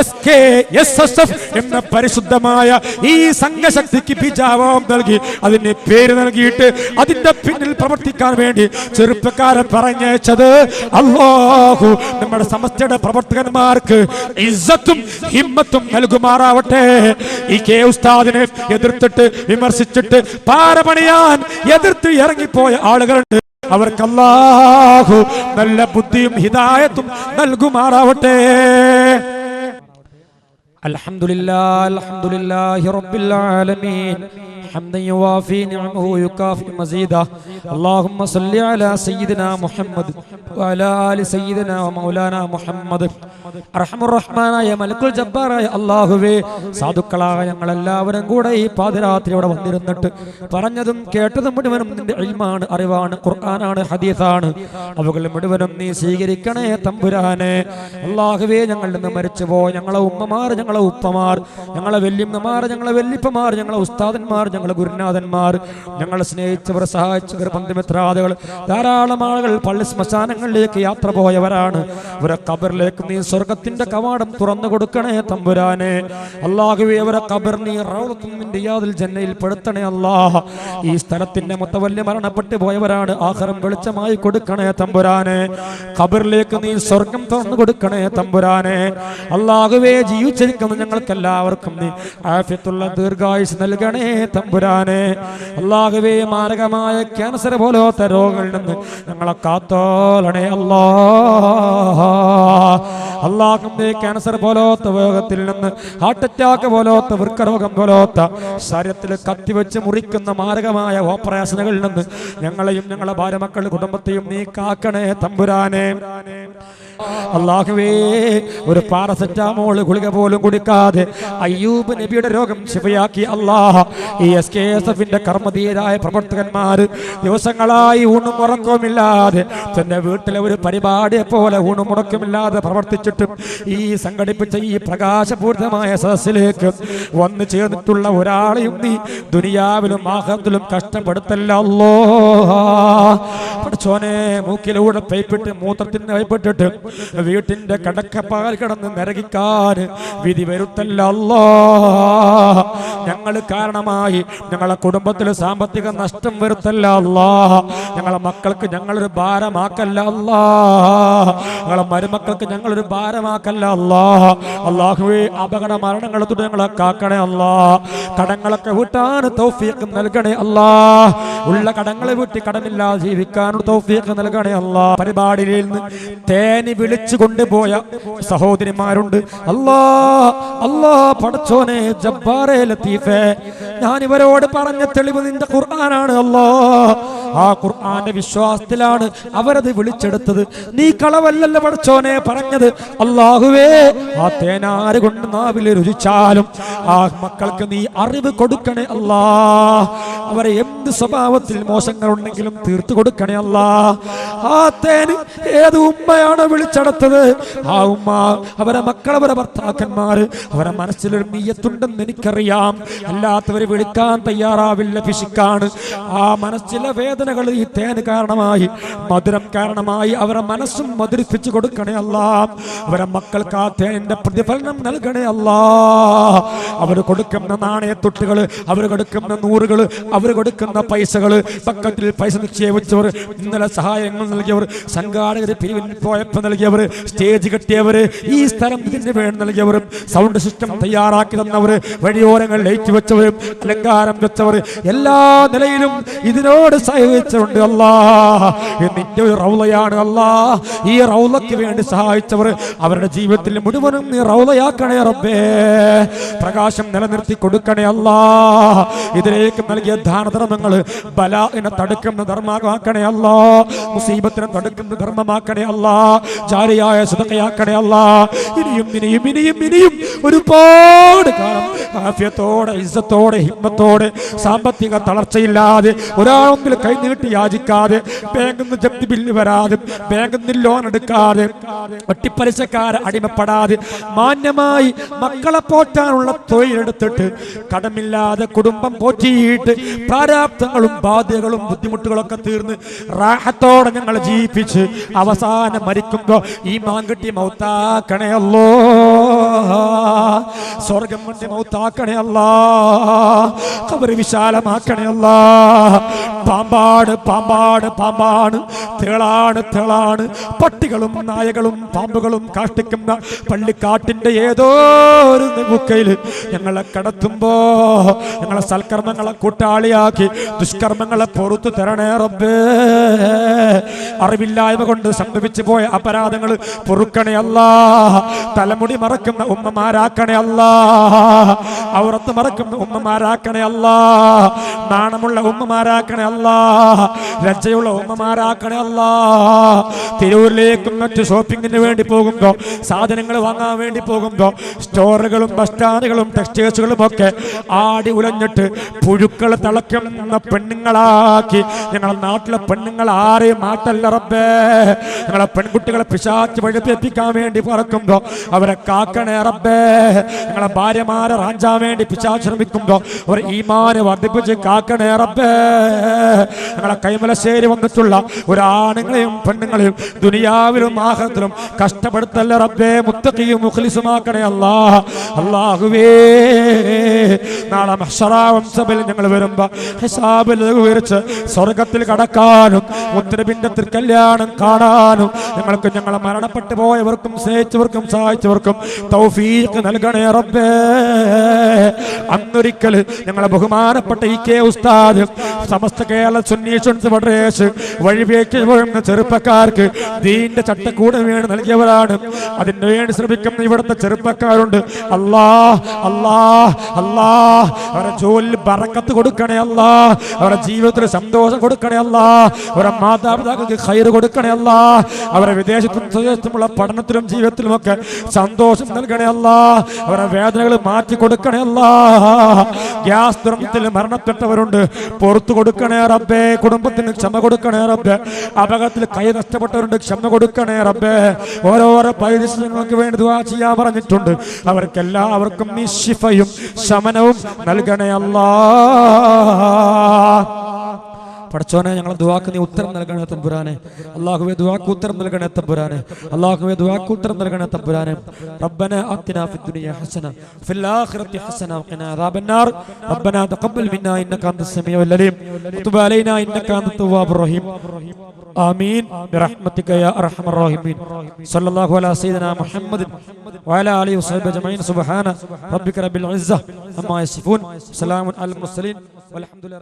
SKSSF എന്ന പരിശുദ്ധമായ ഈ സംഘശക്തിക്ക് ബീജാവം നൽകി, അതിന് പേര് നൽകിയിട്ട് അതിന്റെ പിന്നിൽ പ്രവർത്തിക്കാൻ വേണ്ടി ചെറുപ്പക്കാരെ പറഞ്ഞയച്ചത്. അല്ലാഹു നമ്മുടെ സമസ്തയുടെ പ്രവർത്തകന്മാർക്ക് ഇസ്സത്തും ഹിമ്മത്തും നൽകുമാറാവട്ടെ. ഇ.കെ. ഉസ്താദിനെ എതിർത്തിട്ട് വിമർശിച്ചിട്ട് പാരപണിയാൻ എതിർത്ത് ഇറങ്ങിപ്പോയ ആളുകളുണ്ട്. അവർക്ക് അല്ലാഹു നല്ല ബുദ്ധിയും ഹിദായത്തും നൽകുമാറാവട്ടെ. അൽഹംദുലില്ലാഹി റബ്ബിൽ ആലമീൻ حمدا يوافي نعمه ويكافئ مزيدا اللهم صل على سيدنا محمد وعلى آل سيدنا ومولانا محمد അർഹമുർ റഹ്മാനായ മലക്കുൽ ജബ്ബാറായ അല്ലാഹുവേ, സാധുക്കളായ ഞങ്ങളെല്ലാവരും കൂടെ ഈ പാതിരാത്രി ഇവിടെ വന്നിരുന്നിട്ട് പറഞ്ഞതും കേട്ടതും മുഴുവനും നിന്റെ ഇൽമാണ്, അറിവാണ്, ഖുർആനാണ്, ഹദീസാണ്. അവകൾ മുഴുവനും നീ സ്വീകരിക്കണേ തമ്പുരാനെ. അല്ലാഹുവേ, ഞങ്ങളിൽ നിന്ന് മരിച്ചുപോയ ഞങ്ങളെ ഉമ്മമാർ, ഞങ്ങളെ ഉപ്പമാർ, ഞങ്ങളെ വല്യമ്മമാർ, ഞങ്ങളെ വല്യപ്പമാർ, ഞങ്ങളെ ഉസ്താദന്മാർ, ഞങ്ങളെ ഗുരുനാഥന്മാർ, ഞങ്ങളെ സ്നേഹിച്ചവർ, സഹായിച്ചവർ, ബന്ധുമിത്രാദികൾ, ധാരാളം ആളുകൾ പള്ളി ശ്മശാനങ്ങളിലേക്ക് യാത്ര പോയവരാണ്. ഇവരെ ഖബറിലേക്ക് നീ സ്വർഗത്തിന്റെ കവാടം തുറന്നു കൊടുക്കണേ തമ്പുരാനെ. അല്ലാഹുവേ, അവരെ ഖബർ നീ റൗളത്തുൻ മിൻ റിയാദിൽ ജന്നയിൽ പെടുത്തണേ അല്ലാഹ്. ഈ സ്ഥലത്തിന്റെ മുത്തവല്ലി മരണപ്പെട്ടു പോയവരാണ്, ആഖിറം വെളിച്ചമായി കൊടുക്കണേ തമ്പുരാനെ. ഖബറിലേക്ക് നീ സ്വർഗം തുറന്നു കൊടുക്കണേ തമ്പുരാനെ. അല്ലാഹുവേ, ജീവിച്ചിരിക്കുന്ന ഞങ്ങൾക്ക് എല്ലാവർക്കും നീ ആഫിയത്തുള്ള ദീർഘായുസ് നൽകണേ തമ്പുരാനെ. അല്ലാഹുവേ, മാരകമായ ക്യാൻസർ പോലത്തെ രോഗങ്ങളിൽ നിന്ന് ഞങ്ങളെ കാത്തോളണേ അല്ലാഹ്. അല്ലാഹുവേ, ക്യാൻസർ പോലത്തെ രോഗത്തിൽ നിന്ന്, ഹാർട്ട് അറ്റാക്ക് പോലത്തെ, വൃക്കരോഗം പോലത്തെ ശരീരത്തിൽ കത്തിവെച്ച് മുറിക്കുന്ന മാരകമായ ഓപ്പറേഷനുകളിൽ നിന്ന് ഞങ്ങളെയും ഞങ്ങളെ ഭാര്യ മക്കളുടെ കുടുംബത്തെയും നീ കാക്കണേ തമ്പുരാനെ. അല്ലാഹുവേ, ഒരു പാരസെറ്റാമോൾ ഗുളിക പോലും കുടിക്കാതെ അയ്യൂബ് നബിയുടെ രോഗം ശിഫയാക്കി അല്ലാഹ്. ഈ SKSFന്റെ കർമ്മധീരായ പ്രവർത്തകന്മാർ ദിവസങ്ങളായി ഊണും ഉറക്കവുമില്ലാതെ തന്റെ വീട്ടിലെ ഒരു പരിപാടിയെ പോലെ ഊണും ഉറക്കമില്ലാതെ പ്രവർത്തിച്ചിട്ട് പ്രവർത്തിച്ചിട്ട് ഈ സംഘടിപ്പിച്ച ഈ പ്രകാശപൂരിതമായ സദസ്സിലേക്ക് വന്നു ചേർന്നിട്ടുള്ള ഒരാളെയും നീ ദുനിയാവിലും ആഖിറത്തിലും കഷ്ടപ്പെടുത്തല്ല അല്ലാഹ്. പഠിച്ചോനെ, മൂക്കിലൂടെ പൈപ്പിട്ട് മൂത്രത്തിന് പൈപ്പിട്ടിട്ട് വീട്ടിന്റെ കടക്കപ്പാൽ കിടന്ന് നരകിക്കാൻ വിധി വരുത്തല്ല അല്ലാഹ്. ഞങ്ങൾ കാരണമായി ഞങ്ങളെ കുടുംബത്തിൽ സാമ്പത്തിക നഷ്ടം വരുത്തല്ല അല്ലാഹ്. ഞങ്ങളെ മക്കൾക്ക് ഞങ്ങളൊരു ഭാരമാക്കല്ല അല്ലാഹ്. ഞങ്ങളെ മരുമക്കൾക്ക് ഞങ്ങളൊരു ഭാരമാക്കല്ല അല്ലാഹ്. അല്ലാഹുവേ, അപകട മരണങ്ങളെ തൊട്ട് ഞങ്ങളെ കാക്കണേ അല്ലാഹ്. കടങ്ങളൊക്കെ വീട്ടാൻ തൗഫീഖ് നൽകണേ അല്ലാഹ്. ഉള്ള കടങ്ങളെ വീട്ടി കടമില്ലാതെ ജീവിക്കാനുള്ള തൗഫീഖ് നൽകണേ അല്ലാഹ്. പരിപാടിയിൽ നിന്ന് തേനി വിളിച്ചു കൊണ്ടുപോയ സഹോദരിമാരുണ്ട്. അല്ലാഹ് പടച്ചോനെ, ജബ്ബാറേ ലത്തീഫേ, ഞാൻ ഇവരോട് പറഞ്ഞ തെളിവ് നിന്റെ ഖുർആനാണ് അല്ലാഹ്. ആ ഖുർആന്റെ വിശ്വാസത്തിലാണ് അവരത് വിളിച്ചെടുത്തത്. നീ കളവല്ലല്ലോ പടച്ചോനെ പറഞ്ഞത്. അല്ലാഹുവേ, ആ തേനാര് കൊണ്ട് നാവിൽ രുചിച്ചാലും ആ മക്കൾക്ക് നീ അറിവ് കൊടുക്കണേ അല്ലാഹ്. അവരെ എന്ത് സ്വഭാവത്തിൽ മോശങ്ങളുണ്ടെങ്കിലും തീർത്തു കൊടുക്കണേ അല്ലാഹ്. ആ തേന് ഏത് ഉമ്മയാണോ വിളിച്ചെടുത്തത്, ആ ഉമ്മ, അവരെ മക്കൾ, അവരെ ഭർത്താക്കന്മാര്, അവരെ മനസ്സിലൊരു നീയത്തുണ്ടെന്ന് എനിക്കറിയാം. അല്ലാത്തവരെ വിളിക്കാൻ തയ്യാറാവില്ല, പിശുക്കാണ്. ആ മനസ്സിലെ വേദനകൾ ഈ തേന് കാരണമായി, മധുരം കാരണമായി അവരെ മനസ്സും മധുരിപ്പിച്ചു കൊടുക്കണേ അല്ലാഹ്. അവരെ മക്കൾക്ക് ആ തേനിന്റെ പ്രതിഫലനം നൽകണേ അല്ലാഹ്. അവർ കൊടുക്കുന്ന നാണയത്തൊട്ടുകൾ, അവർ കൊടുക്കുന്ന നൂറുകൾ, അവർ കൊടുക്കുന്ന പൈസകൾ, പക്കത്തിൽ പൈസ നിക്ഷേപിച്ചവർ, ഇന്നലെ സഹായങ്ങൾ നൽകിയവർ, സംഘാടകർ പിരിവിന് പോയപ്പോൾ നൽകിയവർ, സ്റ്റേജ് കെട്ടിയവർ, ഈ സ്ഥലം ഇതിന് വേണ്ടി നൽകിയവർ, സൗണ്ട് സിസ്റ്റം തയ്യാറാക്കി തന്നവർ, വഴിയോരങ്ങൾ ലൈറ്റ് വെച്ചവരും അലങ്കാരം വെച്ചവർ, എല്ലാ നിലയിലും ഇതിനോട് സഹകരിച്ചുണ്ട് അല്ലാഹ്. നിന്റെ ഒരു റൗളയാണ് അല്ലാഹ്. ഈ റൗളയ്ക്ക് വേണ്ടി സഹായിച്ചവർ, അവരുടെ ജീവിതത്തിൽ മുഴുവനും നീ റൗളയാക്കണേ റബ്ബേ. പ്രകാശം നിലനിർത്തി കൊടുക്കണേ അല്ലാഹ്. ഇതിലേക്ക് നൽകിയ ദാനധർമ്മങ്ങൾ ബലാഇനെ തടുക്കുന്ന ധർമ്മമാക്കണേ അല്ലാഹ്. മുസീബത്തിനെ തടുക്കുന്ന ധർമ്മമാക്കണേ അല്ലാഹ്. ജാരിയായ സദഖയാക്കണേ അല്ലാഹ്. ഇനിയും ഇനിയും ഇനിയും ഇനിയും ഒരുപാട് കാലം ആഫിയത്തോടെ, ഇസ്സത്തോടെ, ഹിമ്മത്തോടെ, സാമ്പത്തിക തളർച്ചയില്ലാതെ, ഒരാളൊന്നിൽ കൈനീട്ടി യാചിക്കാതെ, ബാങ്കിൽ നിന്ന് ജപ്തി ബില്ല് വരാതെ, ബാങ്കിൽ നിന്ന് ലോൺ എടുക്കാതെ, ഒട്ടിപ്പലിശക്കാരെ അടിമപ്പെടാതെ, മാന്യമായി മക്കളെ പോറ്റാനുള്ള തൊഴിലെടുത്തിട്ട് കടമില്ലാതെ കുടുംബം പോറ്റിയിട്ട് പ്രാരാബ്ദങ്ങളും ബാധ്യതകളും ബുദ്ധിമുട്ടുകളൊക്കെ തീർന്ന് റാഹത്തോടെ ഞങ്ങൾ ജീവിപ്പിച്ച് അവസാനം മരിക്കുമ്പോ ഈ മാൻകുട്ടി മൗത്താക്കണേ അല്ലോ. സ്വർഗം കൊണ്ട് മൗത്താക്കണേ അല്ലാ. ഖബറ് വിശാലമാക്കണേ അല്ലാ. പാമ്പാട് പാമ്പാട് പാമ്പാണ്, തേളാണ് തേളാണ്, പട്ടികളും നായകളും പാമ്പുകളും കാഷ്ടിക്കുന്ന പള്ളിക്കാട്ടിന്റെ ഏതോ ഒരു മുക്കയിൽ ഞങ്ങളെ കടത്തുമ്പോ ഞങ്ങളെ സൽക്കർമ്മങ്ങളെ കൂട്ടാളിയാക്കി ദുഷ്കർമ്മങ്ങളെ പുറത്തു തരണേ റബ്ബേ. അറിവില്ലായ്മ കൊണ്ട് സംഭവിച്ചു പോയ അപരാധങ്ങൾ പൊറുക്കണേ അല്ലാ. തലമുടി മറക്കുന്ന ഉമ്മമാരാക്കണേ അല്ലാ. ഔറത്ത് മറക്കുന്ന ഉമ്മമാരാക്കണേ അല്ലാ. നാണമുള്ള ഉമ്മമാരാക്കണേ അല്ലാ. ലജ്ജയുള്ള ഉമ്മമാരാക്കണേ അല്ലാ. തിരൂരിലേക്കും മറ്റു ഷോപ്പിങ്ങിന് വേണ്ടി പോകുമ്പോ, സാധനങ്ങൾ വാങ്ങാൻ വേണ്ടി പോകുമ്പോ, സ്റ്റോറുകളും ബസ് സ്റ്റാൻഡുകളും ടെക്സ്റ്റൈൽസുകളും ഒക്കെ ആടി ഉലഞ്ഞിട്ട് പുഴുക്കൾ തിളക്കുന്ന പെണ്ണുങ്ങളാക്കി ഞങ്ങളെ നാട്ടിലെ പെണ്ണുങ്ങൾ ആരെയും മാറ്റല്ല റബ്ബേ. ഞങ്ങളെ പെൺകുട്ടികളെ പിശാച് വഴിതെറ്റിക്കാൻ വേണ്ടി പറക്കുമ്പോ അവരെ കാക്കണേ റബ്ബേ. ഞങ്ങളെ ഭാര്യമാരെ റാഞ്ചാൻ വേണ്ടി പിശാച് ശ്രമിക്കുമ്പോ അവർ ഈമാനെ വർദ്ധിപ്പിച്ച് കാക്കണേ റബ്ബേ. ഞങ്ങളെ കൈമലശ്ശേരി വന്നിട്ടുള്ള ഒരാണുങ്ങളെയും പെണ്ണുങ്ങളെയും ദുനിയാവിലും ആഖിറത്തിലും കഷ്ടപ്പെടുത്തല്ല റബ്ബേ. മുത്തഖിയും മുഖ്ലിസുമാക്കണേ അല്ലാ. അല്ലാഹുവേ, നാളെ മഹ്ശറാവും സഭയിൽ ഞങ്ങൾ വരുമ്പോ ഹിസാബിൽ വിവരിച്ച് സ്വർഗത്തിൽ കടക്കാനും മുത്തനബിന്റെ തിരുക്കല്യാണം കാണാനും ഞങ്ങൾക്ക് ഞങ്ങളെ മരണപ്പെട്ടു പോയവർക്കും സ്നേഹിച്ചവർക്കും സഹായിച്ചവർക്കും തൗഫീഖ് നൽകണേ റബ്ബേ. അന്നൊരിക്കൽ ഞങ്ങളെ ബഹുമാനപ്പെട്ട ഇ കെ ഉസ്താദ് സമസ്ത കേരള സുന്നി ശുൻസ് ഫെഡറേഷൻ വഴിവേക്ക് പോകുന്ന ചെറുപ്പക്കാർക്ക് ദീന്റെ ചട്ടക്കൂട് വേണ്ടി നൽകിയവരാണ്. അതിന് വേണ്ടി ശ്രമിക്കുന്ന ഇവിടുത്തെ ചെറുപ്പക്കാരുണ്ട്. അല്ലാ അല്ലാ അല്ലാ, അവരുടെ ജോലിയിൽ ബറക്കത്ത് കൊടുക്കണേ അല്ലാ. അവരുടെ ജീവിതത്തിൽ സന്തോഷം കൊടുക്കണേ അല്ലാ. അവരുടെ മാതാപിതാക്കൾക്ക് ഖൈർ കൊടുക്കണേ അല്ലാ. അവരുടെ വിദേശത്തും സ്വദേശത്തുമുള്ള പഠനത്തിലും ജീവിതത്തിലുമൊക്കെ സന്തോഷം സന്തോഷം നൽകണേ അല്ലാ. അവരുടെ വേദനകൾ മാറ്റി കൊടുക്കണേ അല്ലാ. ഗ്യാസ് ദുരന്തത്തിൽ മരണപ്പെട്ടവരുണ്ട്, പുറത്തു കൊടുക്കണേ റബ്ബേ. കുടുംബത്തിന് ക്ഷമ കൊടുക്കണേ റബ്ബേ. അപകടത്തിൽ കൈ നഷ്ടപ്പെട്ടവരുണ്ട്, ക്ഷമ കൊടുക്കണേ റബ്ബേ. ഓരോരോ പരിശീലനങ്ങൾക്ക് വേണ്ടി ദുആ ചെയ്യാൻ പറഞ്ഞിട്ടുണ്ട്. അവർക്കെല്ലാവർക്കും നീ ശിഫയും ശമനവും നൽകണേ അല്ലാ. പടച്ചോനെ, ഞങ്ങളെ ദുആക്ക് നീ ഉത്തരം നൽകണേ തമ്പുരാനെ. അല്ലാഹുവേ, ദുആക്ക് ഉത്തരം നൽകണേ തമ്പുരാനെ. അല്ലാഹുവേ, ദുആക്ക് ഉത്തരം നൽകണേ തമ്പുരാനെ. റബ്ബനാ ആതിനാ ഫിദ്ദുനിയ ഹസന ഫിൽ ആഖിറതി ഹസന വഖിനാ അദാബന്നാർ. റബ്ബനാ തഖബ്ബൽ മിന്നാ ഇന്നക അൻതസ് സമീഉൽ അലീം വതുബ് അലൈനാ ഇന്നക അൻതത് തവ്വാബുർ റഹീം. ആമീൻ ബിറഹ്മതിക യാ അർഹമർ റഹീമീൻ. സല്ലല്ലാഹു അലാ സയ്യിദിനാ മുഹമ്മദിൻ വഅലാ ആലിഹി വസഹ്ബിഹി അജ്മഈൻ. സുബ്ഹാന റബ്ബിക റബ്ബിൽ ഇസ്സത്തി അമ്മാ യസിഫൂൻ. സലാമുൻ അലൽ മുർസലീൻ വൽഹംദുലില്ലാഹി.